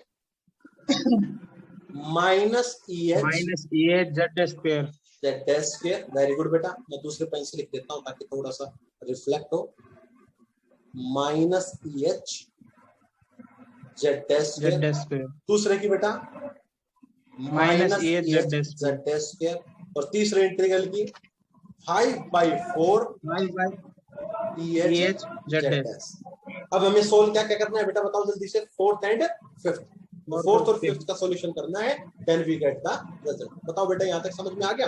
माइनस ई एच माइनस ई h Z square Z dash square. Very good बेटा, मैं दूसरे पेन से लिख देता हूं ताकि थोड़ा सा रिफ्लेक्ट हो। माइनस ई h Z dash Z square. Square दूसरे की बेटा माइनस ई h Z square Z dash square. और तीसरे इंटीग्रल की 5/4 ई एच जेड डैश। अब हमें सोल्व क्या क्या करना है बेटा, बताओ जल्दी से। फोर्थ एंड फिफ्थ, फोर्थ और फिफ्थ का सॉल्यूशन करना है, then we get the result. बताओ बेटा, यहां तक समझ में आ गया?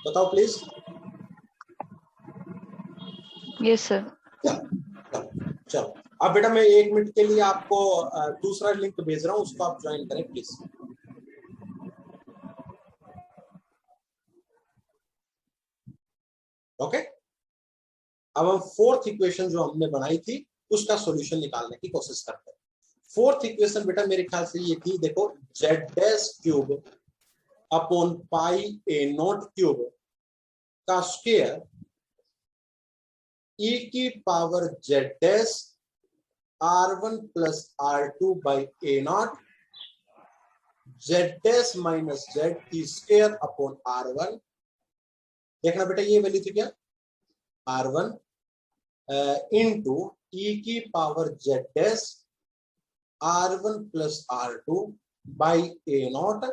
बताओ प्लीज। Yes sir. चलो अब बेटा मैं 1 मिनट के लिए आपको दूसरा लिंक भेज रहा हूं, उसको आप ज्वाइन करें प्लीज। ओके, अब हम फोर्थ इक्वेशन जो हमने बनाई थी उसका सॉल्यूशन निकालने की कोशिश करते हैं। फोर्थ इक्वेशन बेटा मेरे ख्याल से ये थी, देखो, Z dash cube upon pi A not cube का स्क्वायर ई की power Z dash R1 plus R2 by A naught z dash minus Z की स्क्वायर अपॉन R1। देखना बेटा ये वैल्यू थी क्या, R1 इंटू ई की power Z dash R1 plus R2 by A not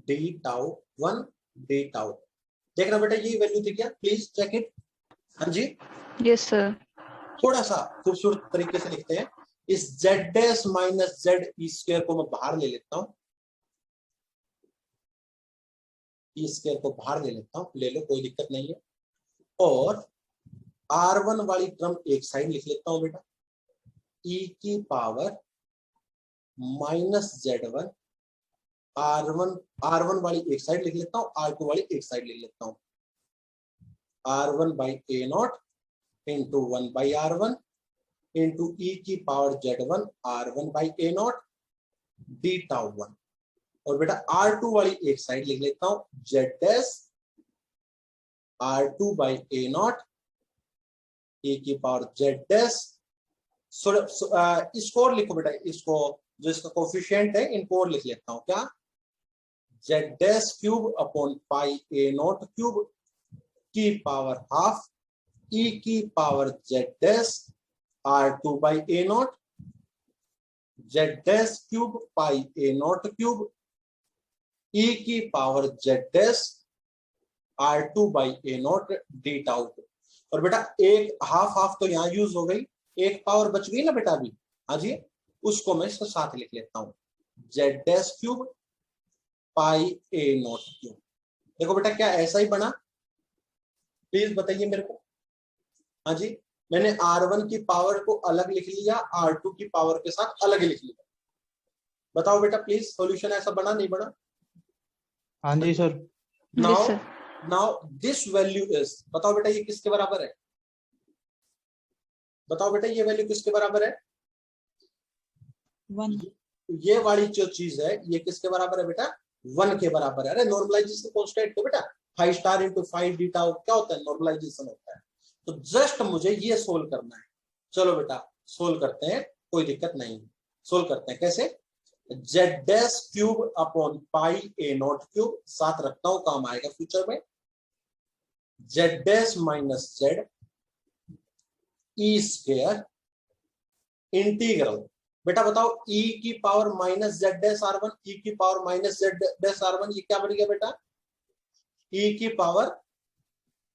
D tau 1 D tau. देखना बेटा ये वैल्यू थी क्या, प्लीज चेक इट। हाँ जी, यस सर। थोड़ा सा खूबसूरत तरीके से लिखते हैं। इस Z dash minus Z E square को मैं बाहर ले लेता हूं, ई स्क्वायर को बाहर ले लेता हूं, ले लो कोई दिक्कत नहीं है। और R1 वाली टर्म एक साइड लिख लेता हूं बेटा, ई की पावर माइनस Z1 R1 वाली एक साइड लिख लेता हूं, R2 वाली एक साइड लिख लेता हूं। R1 by A naught into 1 by R1 into e की power Z1 R1 by A not D tau 1। और बेटा R2 वाली एक साइड लिख लेता हूं, Z dash R2 by A naught e की पावर जेड डैश। इसको और लिखो बेटा, इसको जो इसका कोफिशिएंट है इनको और लिख लेता हूं, क्या, z dash cube upon pi A not cube की पावर हाफ ई की power Z dash R2 by A naught z dash cube pi A not cube ई की power Z dash R2 by A not D tau. और बेटा एक हाफ हाफ तो यहाँ यूज हो गई, एक पावर बच गई ना बेटा अभी। हाँ जी, उसको मैं इसके साथ लिख लेता हूं, Z dash cube pi A not cube. देखो बेटा क्या ऐसा ही बना, प्लीज बताइए मेरे को। हाँ जी, मैंने R1 की पावर को अलग लिख लिया, R2 की पावर के साथ अलग लिख लिया। बताओ बेटा प्लीज, सॉल्यूशन ऐसा बना नहीं बना? हाँ जी sir. Now this value is, बताओ बेटा ये किसके बराबर है? बताओ बेटा ये वैल्यू किसके बराबर है? 1। ये वाली जो चीज है ये किसके बराबर है बेटा? 1 के बराबर है। अरे नॉर्मलाइजेशन कांस्टेंट तो बेटा 5 स्टार इंटू 5 डी टाउ क्या होता है? नॉर्मलाइजेशन होता है। तो जस्ट मुझे ये सोल्व करना है। चलो बेटा सोल्व करते हैं, कोई दिक्कत नहीं। सोल्व करते हैं कैसे? Z dash cube upon pi A not cube, साथ रखता हूं काम आएगा फ्यूचर में, Z dash minus Z E square integral. बेटा बताओ ई की power minus Z dash R1 E की power minus Z dash R1 ये क्या बन गया बेटा? ई की power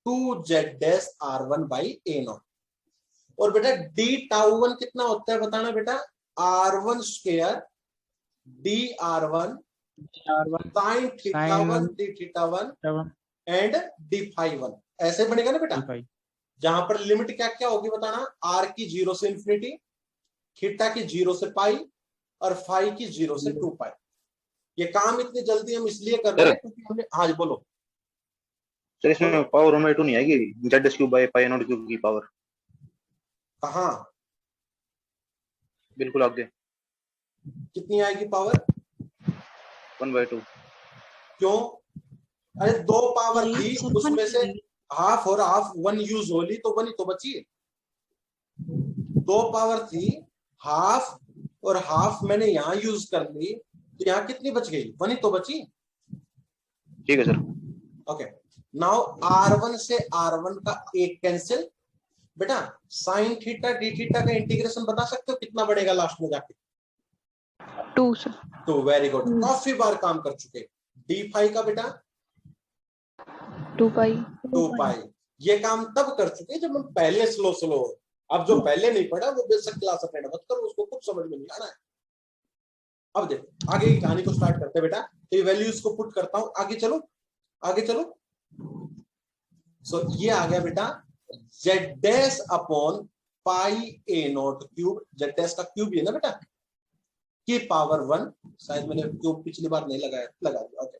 2 Z dash R1 by A not. और बेटा डी टाउ 1 कितना होता है बताना बेटा? R1 square D R1 sine theta 1 D theta 1 and D phi 1। ऐसे बनेगा ना बेटा, जहां पर लिमिट क्या क्या होगी बताना? R की 0 से इंफिनिटी, थीटा की 0 से पाई और फाई की 0 से 2 पाई। ये काम इतनी जल्दी हम इसलिए कर रहे हैं क्योंकि हमने, हाँ जी बोलो सर। इसमें पावर ओमेगा 2 नहीं आएगी, Z dash cube by pi not cube की पावर कहाँ? बिल्कुल आगे कितनी आएगी पावर? 1/2। क्यों? अरे 2 पावर थी, उसमें से हाफ और हाफ 1 यूज हो ली तो 1 ही तो बची। 2 पावर थी, हाफ और हाफ मैंने यहां यूज कर ली तो यहाँ कितनी बच गई? 1 ही तो बची। ठीक है सर। ओके, नाउ R1 से R1 का एक कैंसिल। बेटा साइन थीटा डी थीटा का इंटीग्रेशन बता सकते हो कितना बढ़ेगा लास्ट में जाके? 2 sir. तो वेरी गुड, काफी बार काम कर चुके। डी फाई का बेटा 2 pi. 2 पाई। ये काम तब कर चुके जब हम पहले स्लो स्लो हो। अब जो पहले नहीं पढ़ा वो बेशक क्लास अटेंड मत करो, उसको कुछ समझ में नहीं आ रहा है। अब देखो आगे की कहानी को स्टार्ट करते हैं बेटा। तो ये वैल्यूज को पुट करता हूं, आगे चलो आगे चलो। सो ये आ गया बेटा Z dash upon pi A not cube. Z dash का क्यूब है ना बेटा, की पावर 1। शायद मैंने क्यूब पिछली बार नहीं लगाया, लगा दिया। Okay,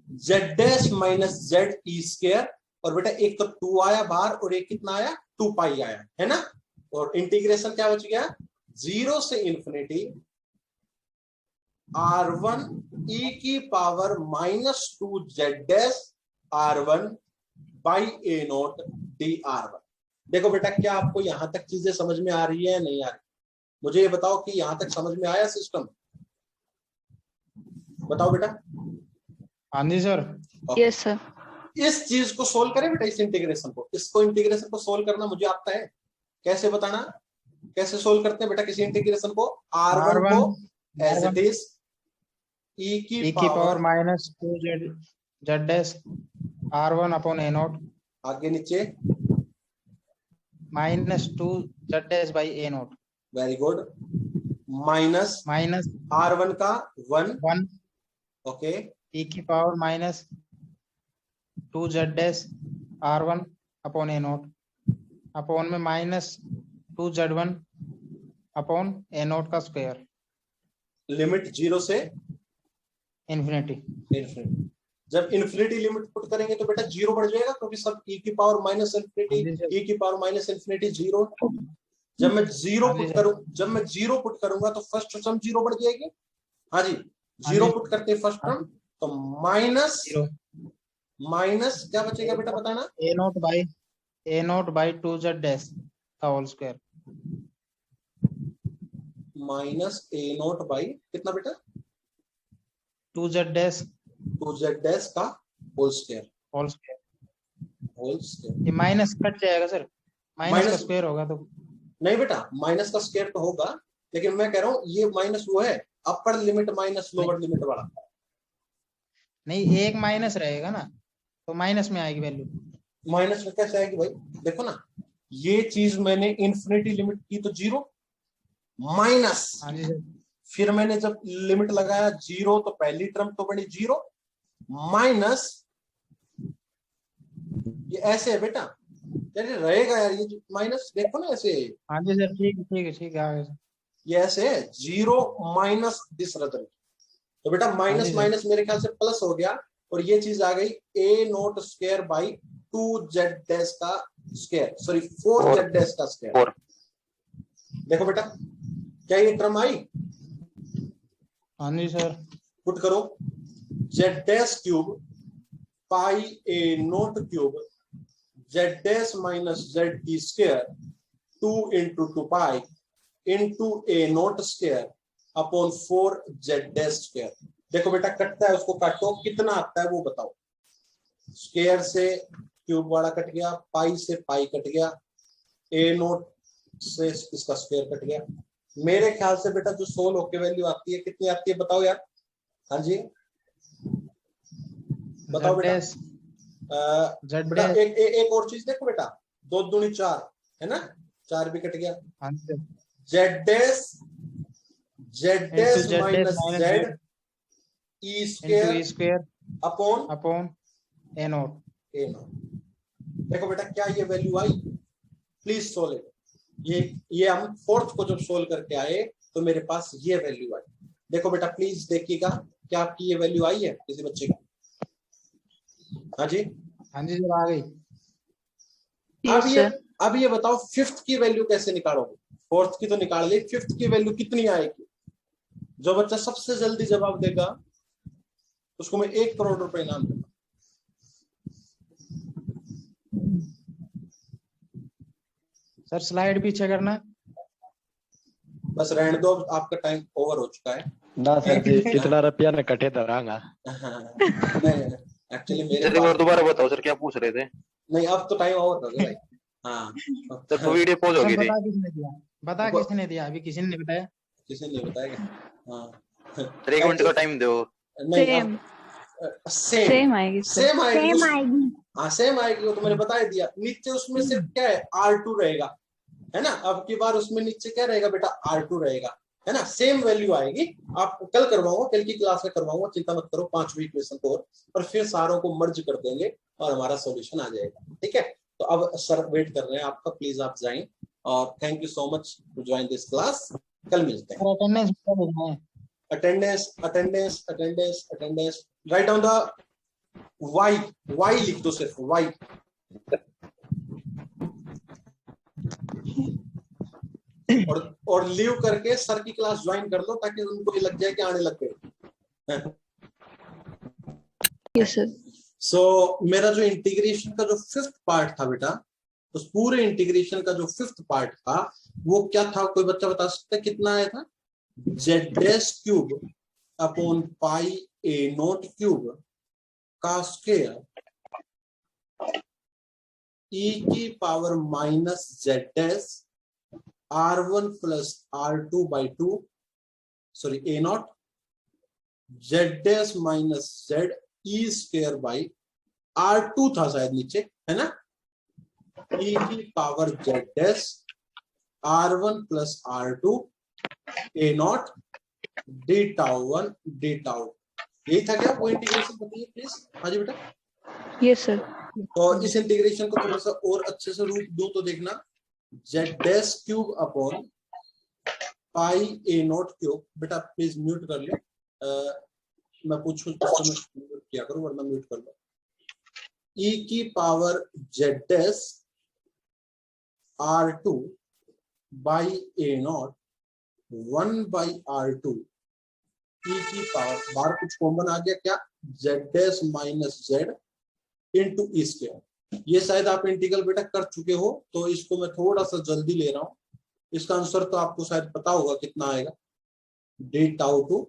z dash minus Z ई स्क्वायर। और बेटा एक तो 2 आया बाहर और एक कितना आया? 2 पाई आया, है ना। और इंटीग्रेशन क्या बच गया? 0 से इंफिनिटी R1 e की power -2 Z dash R1 by A note D R1। देखो बेटा क्या आपको यहां तक चीजें समझ में आ रही है या नहीं आ रही? मुझे ये बताओ कि यहां तक समझ में आया सिस्टम? बताओ बेटा। हाँ जी सर। Yes sir. इस चीज को सोल्व करें बेटा, इस इंटीग्रेशन को, इसको इंटीग्रेशन को सोल्व करना मुझे आता है। कैसे बताना, कैसे सोल्व करते हैं बेटा किसी इंटीग्रेशन को? R1 को एज इट इज e की power -2 Z dash R1 upon A not आगे नीचे -2 Z dash by A not. Very good, minus R1 का 1 ओके e की power -2 Z dash R1 upon A not upon में -2 Z1 अपॉन ए नॉट का स्क्वायर लिमिट 0 से इन्फिनिटी। इन्फिनिटी। जब इन्फिनिटी लिमिट पुट करेंगे तो बेटा 0 बढ़ जाएगा क्योंकि सब e की पावर माइनस इन्फिनिटी, e की पावर माइनस इन्फिनिटी 0। जब मैं 0 पुट करूंगा तो फर्स्ट टर्म 0 बढ़ जाएगी। हाँ जी, 0 पुट करते हैं फर्स्ट टर्म तो माइनस क्या बचेगा बेटा बताना? A naught by 2 Z dash का whole square. Minus A naught by कितना बेटा? 2 जेड डैश का होल स्क्वायर। ये माइनस कट जाएगा सर, माइनस का स्क्वायर होगा तो नहीं बेटा, माइनस का स्क्वायर तो होगा, लेकिन मैं कह रहा हूँ ये माइनस वो है upper limit minus lower limit वाला। नहीं, एक माइनस रहेगा ना तो माइनस में आएगी वैल्यू। माइनस में कैसे आएगी भाई? देखो ना, ये चीज मैंने इन्फिनिटी लिमिट की तो 0 माइनस, फिर मैंने जब लिमिट लगाया 0 तो पहली टर्म तो बनी 0 माइनस, ये ऐसे है बेटा, यार रहेगा यार ये माइनस, देखो ना ऐसे। हाँ जी सर, ठीक है आगे। ये ऐसे है 0 माइनस दिस रदर, तो बेटा माइनस माइनस मेरे ख्याल से प्लस हो गया और ये चीज आ गई a naught square by 2 Z dash का स्क्वायर, सॉरी 4 जेड डैश का स्क्वायर। देखो बेटा क्या ये टर्म आई? हाँ जी सर। पुट करो z dash cube pi A note cube z dash minus Z E square 2 into 2 pi into a naught square upon 4 z dash square. देखो बेटा कटता है उसको काटो, कितना आता है वो बताओ। स्क्वायर से क्यूब वाला कट गया, पाई से पाई कट गया, ए नोट से इसका स्क्वायर कट गया। मेरे ख्याल से बेटा जो सोल होके वैल्यू आती है कितनी आती है बताओ यार? हाँ जी बताओ बेटा। बेटा एक और चीज देखो बेटा, 2 दूनी 4 है ना, 4 भी कट गया। जेड डैश माइनस जेड ई स्क्वायर अपॉन ए नोट। देखो बेटा क्या ये value I? Please solve it. ये हम फोर्थ को जब सोल्व करके आए तो मेरे पास ये वैल्यू आई। देखो बेटा प्लीज देखिएगा क्या आपकी ये वैल्यू आई है किसी बच्चे की? हाँ जी सर आ गई। अब ये बताओ फिफ्थ की वैल्यू कैसे निकालोगे? फोर्थ की तो निकाल ली, फिफ्थ की वैल्यू कितनी आएगी? जो बच्चा सबसे जल्दी जवाब देगा उसको मैं 1 करोड़ रुपए इनाम दूंगा। सर स्लाइड पीछे करना। बस रहने दो, आपका टाइम ओवर हो चुका है। ना सर जी, इतना रुपया न कटे दरांगा। नहीं एक्चुअली मेरे सर एक बार पास दोबारा बताओ सर क्या पूछ रहे थे? नहीं, अब तो टाइम ओवर हो गया भाई। हाँ सर तो वीडियो पॉज हो सर गई थी। बता किसने दिया, बता किसने दिया, अभी किसी ने नहीं बताया। किसी ने बताएगा? हाँ सर 1 मिनट का टाइम दो। नहीं, सेम सेम सेम आएगी सर। सेम आएगी। हाँ सेम आएगी, वो तो मैंने बता ही दिया। नीचे उसमें सिर्फ क्या है, R2 रहेगा, है ना। अब की बार उसमें नीचे क्या रहेगा बेटा, R2 रहेगा, है ना। सेम वैल्यू आएगी। आप कल करवाऊंगा, कल की क्लास में करवाऊंगा, चिंता मत करो। 5वीं इक्वेशन को और फिर सारों को मर्ज कर देंगे और हमारा सॉल्यूशन आ जाएगा, ठीक है। तो अब सर वेट कर रहे हैं आपका, प्लीज आप जाएं। और thank you so much to join this class. कल मिलते हैं। अटेंडेंस भेजना है। Attendance attendance attendance attendance, right down the Y लिख दो, सिर्फ वाई। और लीव करके सर की क्लास ज्वाइन कर लो, ताकि उनको ये लग जाए कि आने लग गए। Yes sir. सो मेरा जो इंटीग्रेशन का जो 5th पार्ट था बेटा, उस पूरे इंटीग्रेशन का जो 5th पार्ट था वो क्या था? कोई बच्चा बता सकता है कितना आया था? z' अपॉन पाई a0³ का स्क्वायर e की power minus z' r1 plus r2 by 2, sorry a0 z' minus z e square by r2 था शायद नीचे, है ना। e की power z' r1 plus r2 a0 d tau 1 d tau. यही था क्या? वो इंटीग्रेशन बताइए प्लीज। हाँ जी बेटा। Yes sir. तो इस इंटीग्रेशन को थोड़ा सा और अच्छे से रूप दूं तो देखना, z' अपॉन पाई a0³। बेटा प्लीज म्यूट कर लो, मैं पूछूं तो समय म्यूट किया करो, वरना म्यूट कर लो। e की power z' r2 by a0 1 by r2 e की पावर, बाहर कुछ कॉमन आ गया क्या? z' माइनस z इंटू ई स्क्वायर। ये शायद आप इंटीग्रल बेटा कर चुके हो, तो इसको मैं थोड़ा सा जल्दी ले रहा हूं। इसका आंसर तो आपको शायद पता होगा कितना आएगा, d टाउ 2।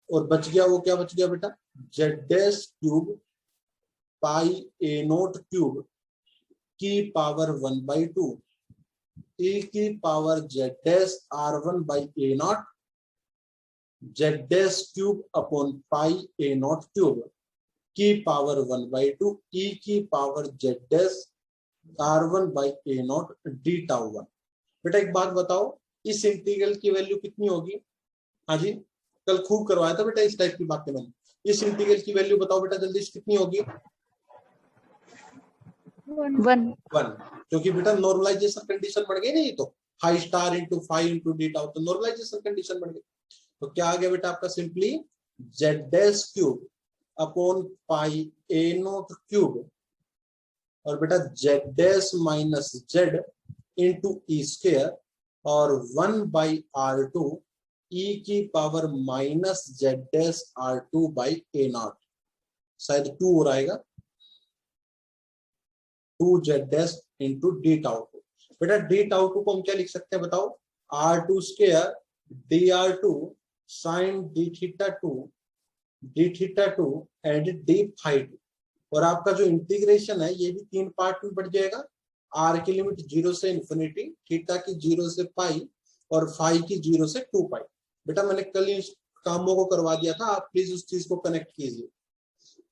और बच गया वो, क्या बच गया बेटा? z' पाई a0³ की पावर 1 बाई 2 e की power z' r1 by a0 z' upon pi a0³ की पावर 1 बाई 2 e की power z' r1 by a0 d tau 1। बेटा एक बात बताओ, इस इंटीग्रल की वैल्यू कितनी होगी? हाँ जी, कल खूब करवाया था बेटा इस टाइप की बातें मैंने। इस इंटीग्रल की वैल्यू बताओ बेटा जल्दी, कितनी होगी? 1 क्योंकि बेटा नॉर्मलाइजेशन कंडीशन बन गई ना, ये तो high star into 5 into D tau, तो नॉर्मलाइजेशन कंडीशन बन गई। तो क्या आ गया बेटा आपका? Simply z' upon pi a0³ और बेटा z' माइनस z इंटू ई स्क्वायर और 1 बाई r2 e की power minus z' r2 by a0, शायद 2 हो आएगा, 2z' इंटू डी टाउ 2। बेटा डी टाउ 2 को हम क्या लिख सकते हैं बताओ? r2 square dr2 sine D theta 2 and D phi 2। और आपका जो इंटीग्रेशन है ये भी 3 पार्ट में बढ़ जाएगा। r की लिमिट 0 से इंफिनिटी, थीटा की 0 से पाई और फाई की 0 से 2 पाई। बेटा मैंने कल इन कामों को करवा दिया था, आप प्लीज उस चीज को कनेक्ट कीजिए।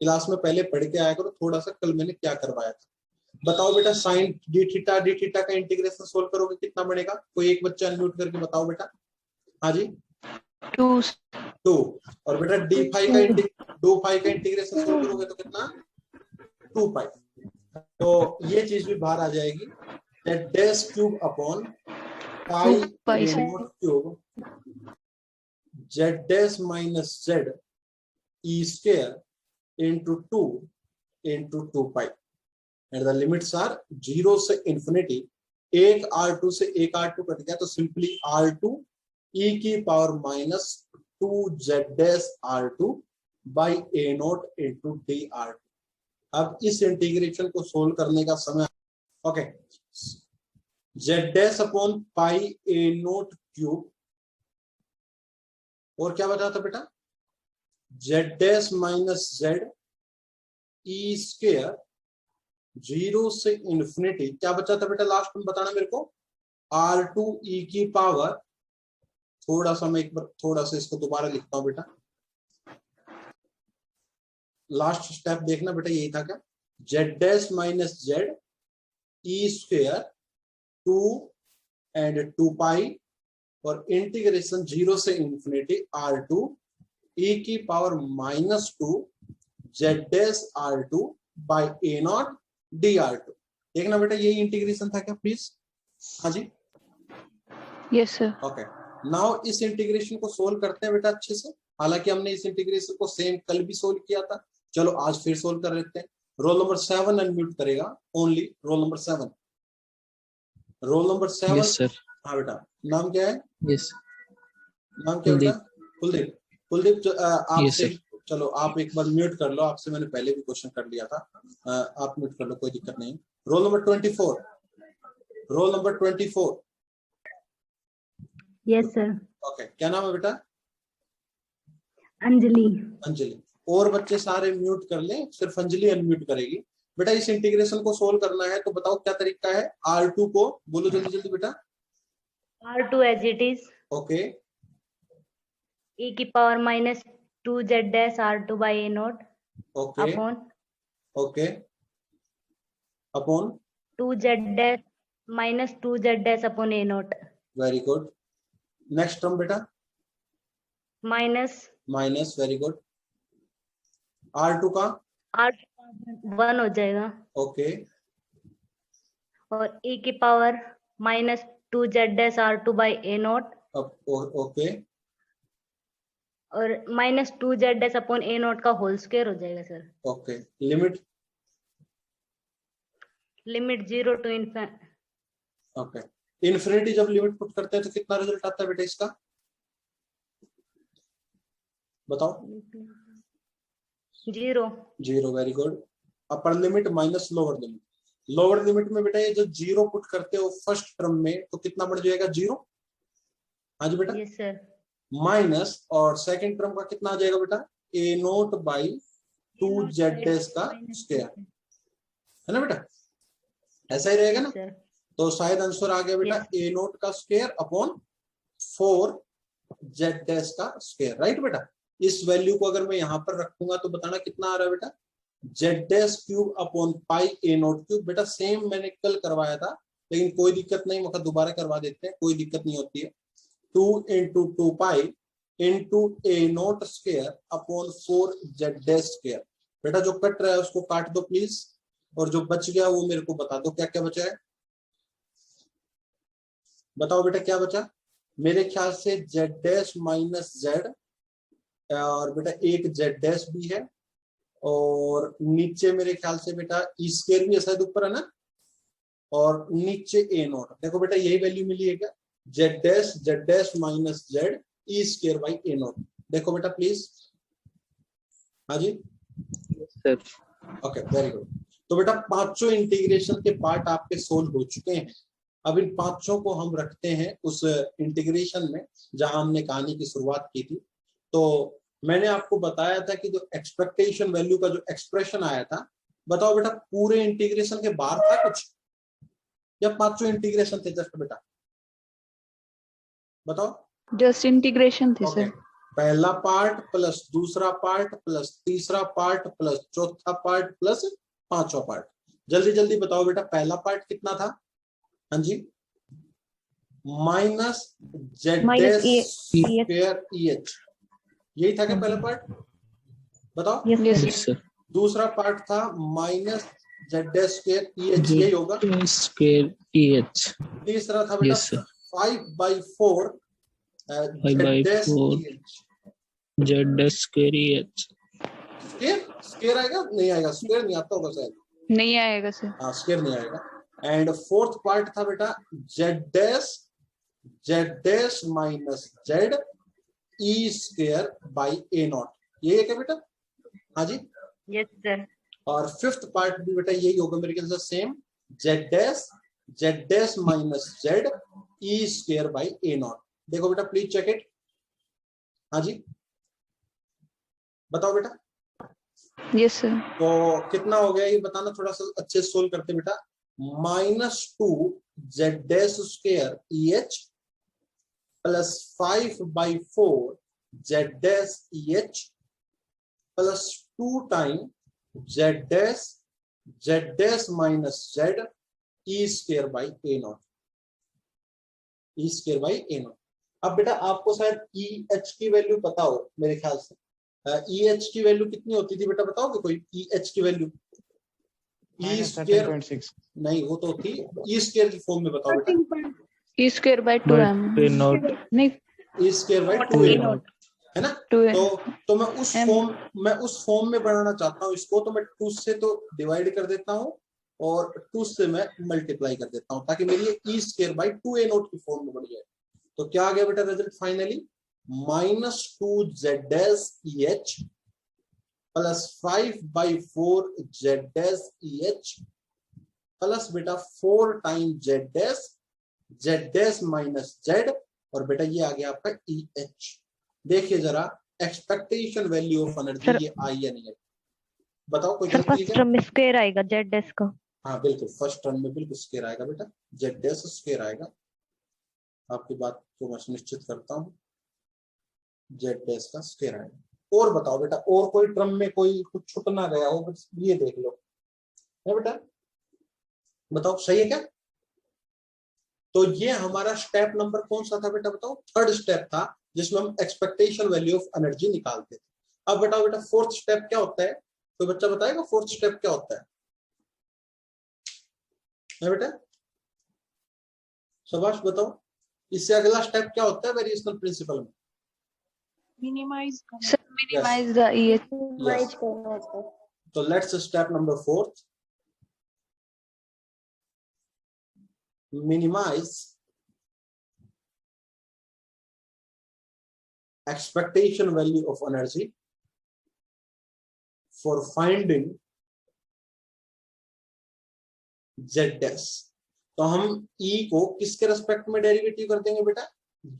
क्लास में पहले पढ़ के आया करो थोड़ा सा, कल मैंने क्या करवाया था। बताओ बेटा साइन डी थीटा का इंटीग्रेशन सोल्व करोगे कितना बनेगा? कोई एक बच्चा अनम्यूट करके बताओ बेटा। हाँ जी 2। और बेटा डी फाई का इंटीग्रेशन सोल्व करोगे तो कितना? 2 पाई। तो ये चीज भी बाहर आ जाएगी, z' upon pi a0³ z' minus z E square into 2 into 2 pi and the limits are 0 से इंफिनिटी। एक r2 से एक r2 कट गया तो सिंपली r2 e की power minus 2z' r2 by a0 into D r2। अब इस इंटीग्रेशन को सोल्व करने का समय, okay, z' upon pi a0³ और क्या बचा था बेटा, Z dash minus Z E square 0 से इंफिनिटी, क्या बचा था बेटा लास्ट में बताना मेरे को, R2 e की पावर, थोड़ा सा मैं एक बार थोड़ा सा इसको दोबारा लिखता हूं बेटा, लास्ट स्टेप देखना बेटा, यही था क्या, z dash minus Z E square 2 and 2 पाई और इंटीग्रेशन 0 से इंफिनिटी R2 e की power -2 Z dash R2 by A not D R2। देखना बेटा यही इंटीग्रेशन था क्या प्लीज? हाँ जी, यस सर। ओके। नाउ इस इंटीग्रेशन को सोल्व करते हैं बेटा अच्छे से, हालांकि हमने इस इंटीग्रेशन को सेम कल भी सोल्व किया था, चलो आज फिर सोल्व कर लेते हैं। रोल नंबर 7 अनम्यूट करेगा, only roll number 7। Roll number 7। Yes sir. हाँ बेटा, नाम क्या है? यस नाम क्या बेटा? कुलदीप। कुलदीप आपसे Yes, चलो आप एक बार म्यूट कर लो, आपसे मैंने पहले भी क्वेश्चन कर लिया था, आप म्यूट कर लो, कोई दिक्कत नहीं। Roll number 24। Roll number 24। Yes sir. Okay, क्या नाम है बेटा? अंजलि। अंजलि। और बच्चे सारे म्यूट कर लें, सिर्फ अंजलि अनम्यूट करेगी। बेटा इस इंटीग्रेशन को सोल्व करना है तो बताओ क्या तरीका है? R2 को बोलो जल्दी जल्दी बेटा। R2 as it is okay e की power -2 z dash R2 by a naught okay upon okay upon 2 z dash -2 z dash upon a naught very good. Next term बेटा minus minus, very good. R2 का R2 1 हो जाएगा ओके और e की power -2 z dash R2 by a naught okay और -2 z dash upon a naught का होल स्क्वायर हो जाएगा sir. Okay. Limit limit 0 to infinity okay. Infinity जब लिमिट पुट करते हैं तो कितना रिजल्ट आता है बेटा इसका, बताओ? 0 0, very good. Upper limit minus lower limit. Lower limit में बेटा ये जो 0 पुट करते हो फर्स्ट टर्म में तो कितना बढ़ जाएगा? 0। हाँ जी बेटा, यस सर। माइनस, और सेकंड टर्म का कितना आ जाएगा बेटा? ए नोट बाई 2 जेड डैश का स्क्वायर, है ना बेटा? ऐसा ही रहेगा ना? सर तो शायद आंसर आ गया बेटा ए नोट का स्क्वायर अपॉन 4 जेड डैश का स्क्वायर, राइट बेटा? इस वैल्यू को अगर मैं यहाँ पर रखूंगा तो बताना कितना आ रहा है बेटा? Z dash cube upon pi ए नोट क्यूब। बेटा सेम मैंने कल करवाया था, लेकिन कोई दिक्कत नहीं, मतलब दोबारा करवा देते हैं, कोई दिक्कत नहीं होती है। 2 into 2 pi into a note square upon 4 z dash square. बेटा जो कट रहा है उसको काट दो प्लीज, और जो बच गया वो मेरे को बता दो क्या क्या बचा है। बताओ बेटा क्या बचा? मेरे ख्याल से जेड डैश माइनस जेड, और बेटा एक जेड डैश भी है, और नीचे मेरे ख्याल से बेटा ई स्क्वायर भी है शायद ऊपर, है ना? और नीचे ए नोट। देखो बेटा यही वैल्यू मिली है क्या? Z dash minus Z E square by A note. देखो बेटा प्लीज। हाँ जी सर। Okay, very good. तो बेटा पांचों इंटीग्रेशन के पार्ट आपके सोल्व हो चुके हैं। अब इन पांचों को हम रखते हैं उस इंटीग्रेशन में जहां हमने कहानी की शुरुआत की थी। तो मैंने आपको बताया था कि जो एक्सपेक्टेशन वैल्यू का जो एक्सप्रेशन आया था, बताओ बेटा पूरे इंटीग्रेशन के बाहर था कुछ, या पांचों इंटीग्रेशन थे जस्ट बेटा? बताओ। जस्ट इंटीग्रेशन थे ओके, सर। पहला पार्ट प्लस दूसरा पार्ट प्लस तीसरा पार्ट प्लस चौथा पार्ट प्लस पांचवा पार्ट। जल्दी जल्दी बताओ बेटा पहला पार्ट कितना था? हाँ जी, minus Z dash square e h, यही था क्या पहला पार्ट? बताओ। Yes sir. दूसरा पार्ट था minus Z dash square e h, यही होगा स्क्वायर ई एच। तीसरा था बेटा 5/4 z dash e h, Z dash square e H. Square आएगा? नहीं आएगा, स्क्वायर नहीं आता होगा शायद, नहीं आएगा सर। हाँ स्क्वायर नहीं आएगा। एंड फोर्थ पार्ट था बेटा Z dash minus Z E square by A not, ये है क्या बेटा? हाँ जी यस सर। और फिफ्थ पार्ट भी बेटा यही होगा मेरे ख्याल से same, Z dash minus Z E square by A not. देखो बेटा प्लीज चेक इट। हाँ जी बताओ बेटा। Yes sir. तो कितना हो गया ये बताना, थोड़ा सा अच्छे से सोल्व करते बेटा। -2 z' square EH plus 5/4 z' EH plus 2 time z' minus z E square by A0, E square by A0। अब बेटा आपको शायद EH की वैल्यू पता हो मेरे ख्याल से। EH की वैल्यू कितनी होती थी बेटा बताओगे कोई? EH की वैल्यू E स्क्वायर 13.6 नहीं, वो तो थी E स्क्वायर की फॉर्म में बताओ बेटा। E square by 2m not नहीं E स्क्वायर बाई 2 2A0 है ना। 2m तो मैं उस फॉर्म में बनाना चाहता हूँ इसको, तो मैं 2 से तो डिवाइड कर देता हूँ और 2 से मैं मल्टीप्लाई कर देता हूँ ताकि मेरी E स्क्वायर बाई 2A0 की फॉर्म में बन जाए। तो क्या आ गया बेटा result finally? -2 z' EH plus 5/4 z' EH plus बेटा 4 टाइम z' माइनस z, और बेटा ये आ गया आपका EH। देखिए जरा expectation value of energy sir, ये आई या नहीं आई, बताओ कोई सर गलती फर्स्ट है? टर्म स्क्वायर आएगा z' का। हाँ बिल्कुल, फर्स्ट टर्म में बिल्कुल स्क्वायर आएगा बेटा, z' स्क्वायर आएगा। आपकी बात को मैं सुनिश्चित करता हूँ, z' का स्क्वायर आएगा। और बताओ बेटा, और कोई टर्म में कोई कुछ छूट ना गया हो, बस ये देख लो है बेटा, बताओ सही है क्या? तो ये हमारा स्टेप नंबर कौन सा था बेटा बताओ? थर्ड स्टेप था जिसमें हम एक्सपेक्टेशन वैल्यू ऑफ एनर्जी निकालते थे। अब बताओ बेटा फोर्थ स्टेप क्या होता है? कोई बच्चा बताएगा फोर्थ स्टेप क्या होता है बेटा? सुभाष बताओ, इससे अगला स्टेप क्या होता है वेरिएशनल प्रिंसिपल में? Minimise sir minimise the EH। Yes. तो let's step number fourth, minimize expectation value of energy for finding z'। तो हम E को किसके रेस्पेक्ट में डेरिवेटिव कर देंगे बेटा?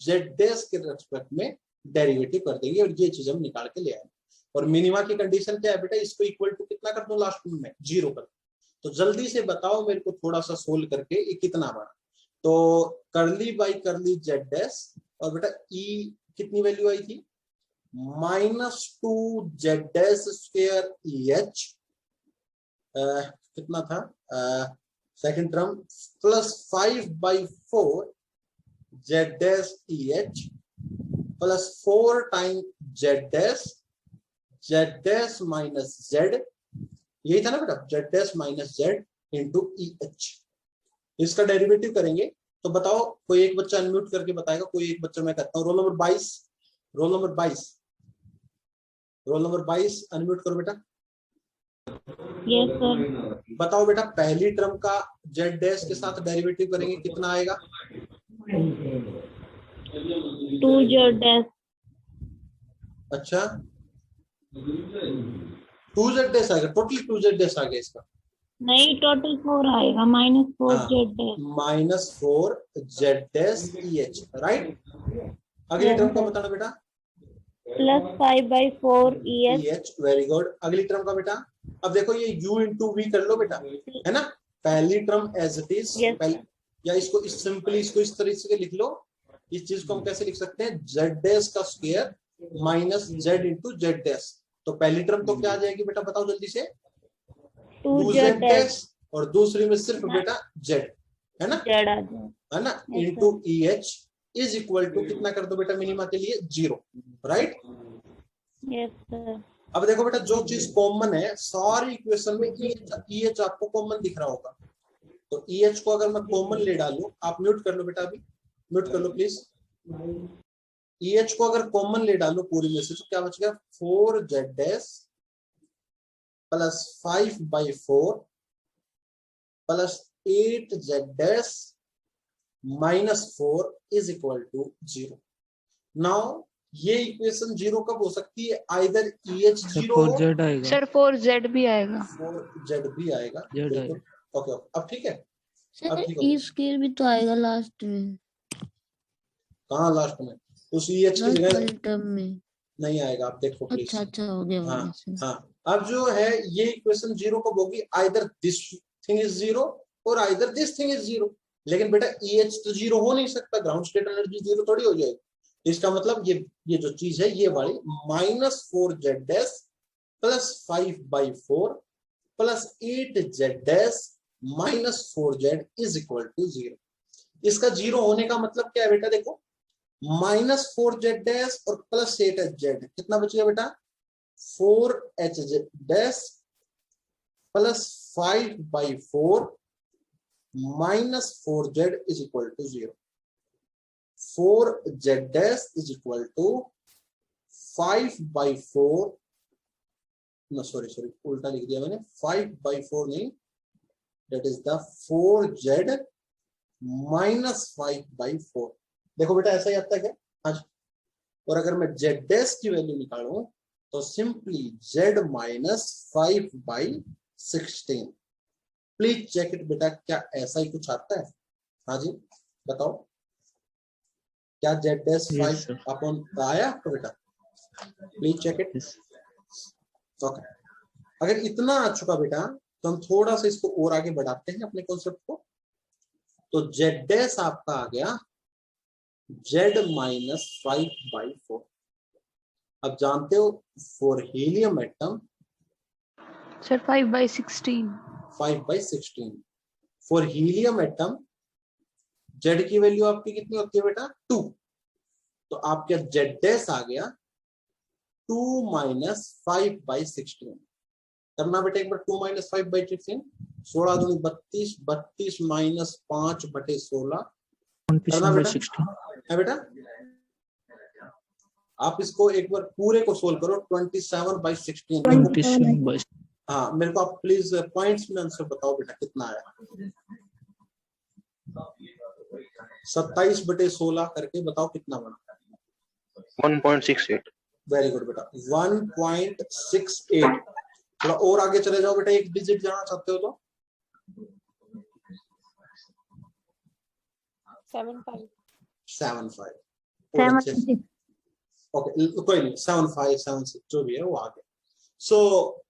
z' के रेस्पेक्ट में डेरिवेटिव कर देंगे, और ये चीज हम निकाल के ले आएंगे। और मिनिमा की कंडीशन क्या है बेटा? इसको इक्वल टू कितना कर दूं लास्ट में? 0 कर। तो जल्दी से बताओ मेरे को थोड़ा सा सोल्व करके ये कितना बना। तो करली बाई करली z', और बेटा E कितनी वैल्यू आई थी? -2 z' स्क्वायर EH कितना था second term, plus 5/4 z' EH plus 4 time z' minus z, यही था ना बेटा, z' minus z into EH। इसका डेरिवेटिव करेंगे। तो बताओ कोई एक बच्चा अनम्यूट करके बताएगा, कोई एक बच्चा, मैं कहता हूँ roll number 22, roll number 22 unmute करो बेटा। Yes sir. बताओ बेटा पहली टर्म का z' के साथ डेरिवेटिव करेंगे कितना आएगा? 2z'। अच्छा 2z' आएगा, टोटली 2z' आ गया इसका? नहीं, टोटल 4 आएगा, -4z'। -4 z' EH, right. अगली टर्म का बताना बेटा। Plus 5/4 EH। Very good. अगली टर्म का बेटा, अब देखो ये u इंटू वी कर लो बेटा, है ना। पहली टर्म एज इट इज, या इसको सिंपली इसको इस तरीके से लिख लो। इस चीज को हम कैसे लिख सकते हैं? z' का square minus z into z'। तो पहली टर्म तो क्या आ जाएगी बेटा बताओ जल्दी से? 2z', और दूसरी में सिर्फ बेटा z, है ना, है ना, into EH is equal to कितना कर दो बेटा मिनिमा के लिए? 0, राइट। Yes sir. अब देखो बेटा जो चीज कॉमन है सारी इक्वेशन में, EH आपको कॉमन दिख रहा होगा। तो EH को अगर मैं कॉमन ले डालूं, आप म्यूट कर लो बेटा, अभी म्यूट कर लो प्लीज। EH को अगर कॉमन ले डालो पूरी में से, तो क्या बच गया? 4z' plus 5/4 plus 8z' minus 4 is equal to 0। Now ये इक्वेशन 0 कब हो सकती है? आइदर EH 0 हो, 4z आएगा, सर 4z भी आएगा, 4z भी आएगा। Z आएगा। ओके, अब ठीक है। अब सर ठीक हो ई गया। स्क्वायर भी तो आएगा लास्ट में, कहाँ लास्ट में? उस EH की लास्ट जगह वाली टर्म में। नहीं आएगा, आप देखो प्लीज। अच्छा अच्छा हो गया हाँ होगा सर। हाँ, अब जो है ये इक्वेशन जीरो कब होगी, either this thing is zero और either this thing is zero. लेकिन बेटा EH तो जीरो हो नहीं सकता, ग्राउंड स्टेट एनर्जी जीरो थोड़ी हो जाएगी। इसका मतलब ये जो चीज है ये वाली -4z plus 5/4 plus 8z -4z is equal to 0। इसका जीरो होने का मतलब क्या है बेटा, देखो -4z और प्लस 8z कितना बचेगा बेटा, 4hz plus 5/4 -4z is equal to 0। 4z is equal to 5/4, sorry उल्टा लिख दिया मैंने, 5/4 नहीं, that is the 4z -5/4। देखो बेटा ऐसा ही आता है क्या आज। और अगर मैं z डैश की वैल्यू निकालूं तो simply z -5/16। Please check it बेटा, क्या ऐसा ही कुछ आता है? हाँ जी बताओ, क्या z डैश Yes, sir. 5 अपॉन आया आपको बेटा? Please check it. Yes. Okay, अगर इतना आ चुका बेटा तो हम थोड़ा सा इसको और आगे बढ़ाते हैं अपने कॉन्सेप्ट को। तो z डैश आपका आ गया z -5/4। अब जानते हो for helium atom sir 5/16। 5/16 for helium atom z की वैल्यू आपकी कितनी होती है बेटा, 2। तो आपका z डैश आ गया 2 - 5/16। करना बेटा एक बार, 2 - 5/16, 16 दूनी 32, 32 - 5/16 करना बेटा, 16. है बेटा। आप इसको एक बार पूरे को सोल्व करो, 27/16। 27 हाँ मेरे को आप प्लीज पॉइंट्स में आंसर बताओ बेटा कितना आया। 27/16 करके बताओ कितना बना। 1.68। वेरी गुड बेटा, 1.68। थोड़ा और आगे चले जाओ बेटा, एक डिजिट जाना चाहते हो तो 7.5। 7.5। ओके कोई नहीं, 7.5 7.6 जो भी है वो आगे। सो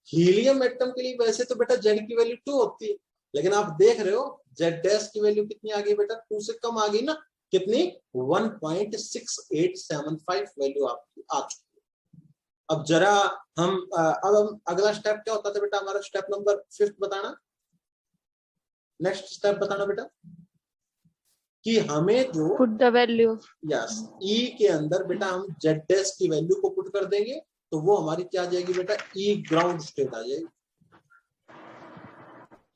हीलियम एटम के लिए वैसे तो बेटा z की वैल्यू 2 होती है, लेकिन आप देख रहे हो z डैश की वैल्यू कितनी आ गई बेटा, 2 से कम आ गई ना, कितनी 1.6875 वैल्यू आपकी आ चुकी है। अब जरा हम अगला स्टेप क्या होता था बेटा हमारा, स्टेप नंबर 5 बताना, नेक्स्ट स्टेप बताना बेटा कि हमें जो put the value. Yes E के अंदर बेटा हम z डैश की वैल्यू को पुट कर देंगे तो वो हमारी क्या आ जाएगी बेटा, E ग्राउंड स्टेट आ जाएगी,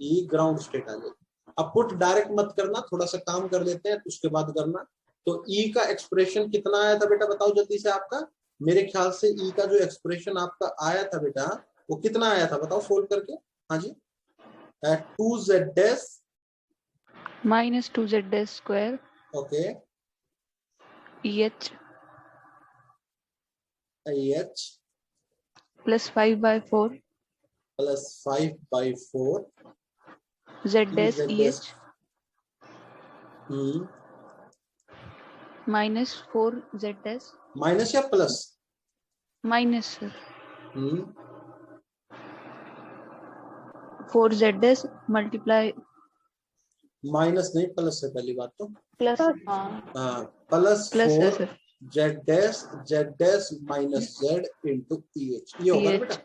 E ग्राउंड स्टेट आ जाएगी। अब पुट डायरेक्ट मत करना, थोड़ा सा काम कर लेते हैं उसके बाद करना। तो E का एक्सप्रेशन कितना आया था बेटा बताओ जल्दी से आपका, मेरे ख्याल से E का जो एक्सप्रेशन आपका आया था बेटा वो कितना आया था बताओ सोल्व करके। हाँ जी, 2z dash -2z² okay EH EH plus 5/4 plus 5/4 z dash EH -4 z dash minus या plus, minus sir 4 z dash multiply minus नहीं प्लस है पहली बात तो, प्लस प्लस प्लस है 4 sir z dash minus z into EH, ये होगा ना EH। बेटा।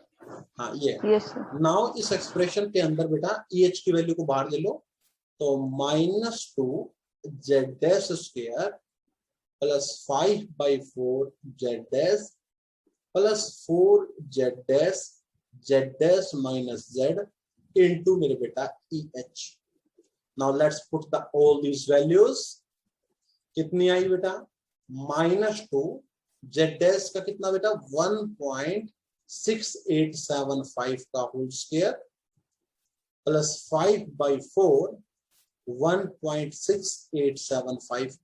हाँ ये यस सर। नाउ इस एक्सप्रेशन के अंदर बेटा EH की वैल्यू को बाहर ले लो तो -2 z dash square plus 5/4 z dash plus 4 z dash minus z into मेरे बेटा EH। Now let's put the all these values। कितनी आई बेटा, -2 z डैश का कितना बेटा 1.6875 का whole square plus 5/4 1.6875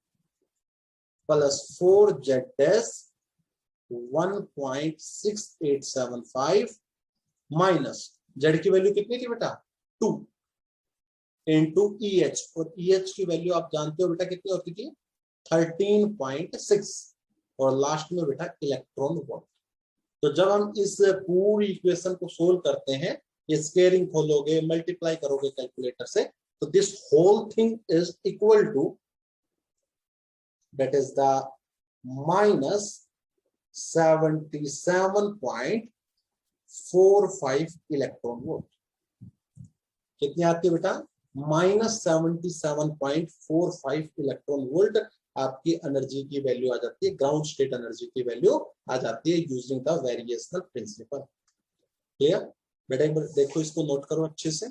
plus 4 z dash 1.6875 minus z की वैल्यू कितनी थी बेटा 2 इंटू EH, और EH की वैल्यू आप जानते हो बेटा कितनी होती थी 13.6 और लास्ट में बेटा इलेक्ट्रॉन वोल्ट। तो जब हम इस पूरी इक्वेशन को सोल्व करते हैं, ये स्क्वेयरिंग खोलोगे, मल्टीप्लाई करोगे कैलकुलेटर से, तो this whole thing is equal to, that is the minus 77.45 electron volt. कितनी आती है बेटा? माइनस 77.45 इलेक्ट्रॉन वोल्ट आपकी एनर्जी की वैल्यू आ जाती है, ग्राउंड स्टेट एनर्जी की वैल्यू आ जाती है using the variational principle. Clear बेटा? एक बार देखो, इसको नोट करो अच्छे से।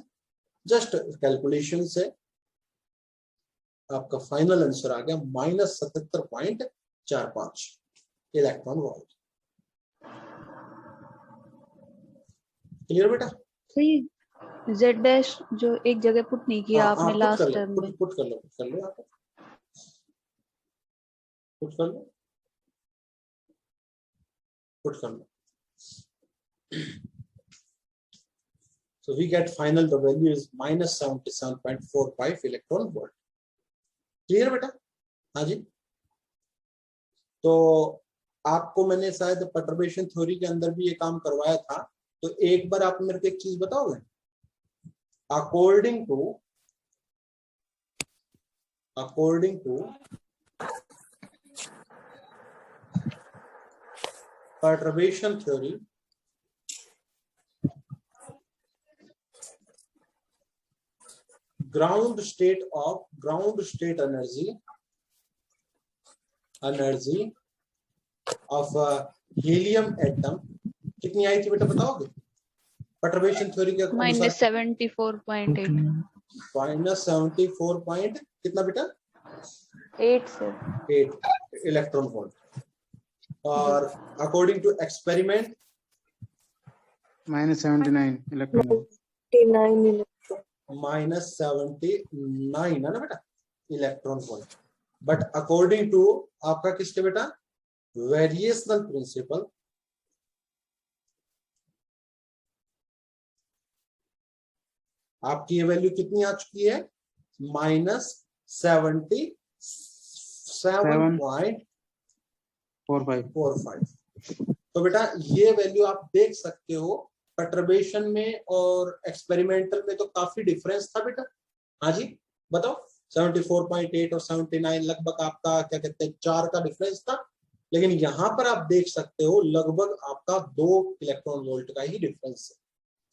जस्ट कैलकुलेशन से आपका फाइनल आंसर आ गया माइनस 77.45 इलेक्ट्रॉन वोल्ट। क्लियर बेटा? सही। जेड डैश जो एक जगह पुट नहीं किया आपने पुट लास्ट कर लो, टर्म में। पुट कर लो आप, पुट कर लो। So we get final, the value is minus 77.45 electron volt. Clear बेटा? हाँ जी। तो आपको मैंने शायद परटर्बेशन थ्योरी के अंदर भी ये काम करवाया था, तो एक बार आप मेरे को एक चीज बताओगे? According to perturbation theory, ground state energy of a helium atom कितनी आई थी बेटा, बताओगे? perturbation theory के अनुसार माइनस 74.8। माइनस 74 पॉइंट कितना बेटा? 8 सर। 8 electron volt. और according to experiment minus 79 electron volt. Minus 79 है ना बेटा electron volt. But according to आपका किसके बेटा? वेरिएशनल प्रिंसिपल, आपकी ये वैल्यू कितनी आ चुकी है? माइनस 77.45। तो बेटा ये वैल्यू आप देख सकते हो, परटर्बेशन में और एक्सपेरिमेंटल में तो काफी डिफरेंस था बेटा। हाँ जी बताओ, 74.8 और 79 लगभग आपका क्या कहते हैं 4 का डिफरेंस था, लेकिन यहाँ पर आप देख सकते हो लगभग आपका 2 इलेक्ट्रॉन वोल्ट का ही डिफरेंस है।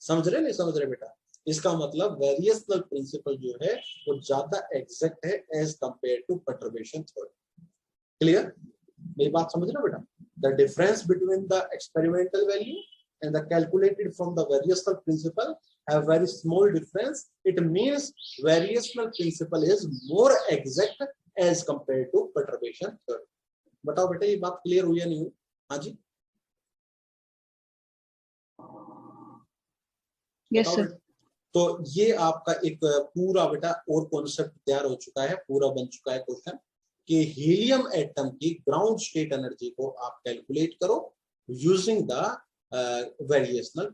समझ रहे नहीं समझ रहे बेटा? इसका मतलब वेरिएशनल प्रिंसिपल जो है वो ज्यादा एग्जैक्ट है as compare to perturbation theory. Clear? मेरी बात समझ रहे हो बेटा? The difference between the experimental value and the calculated from the variational principle have very small difference. It means variational principle is more exact as compared to perturbation theory. बताओ बेटा ये बात क्लियर हुई या नहीं हुई? हाँ जी यस सर। तो ये आपका एक पूरा बेटा और कॉन्सेप्ट तैयार हो चुका है, पूरा बन चुका है क्वेश्चन कि हीलियम एटम की ग्राउंड स्टेट एनर्जी को आप कैलकुलेट करो यूजिंग द वेरिएशनल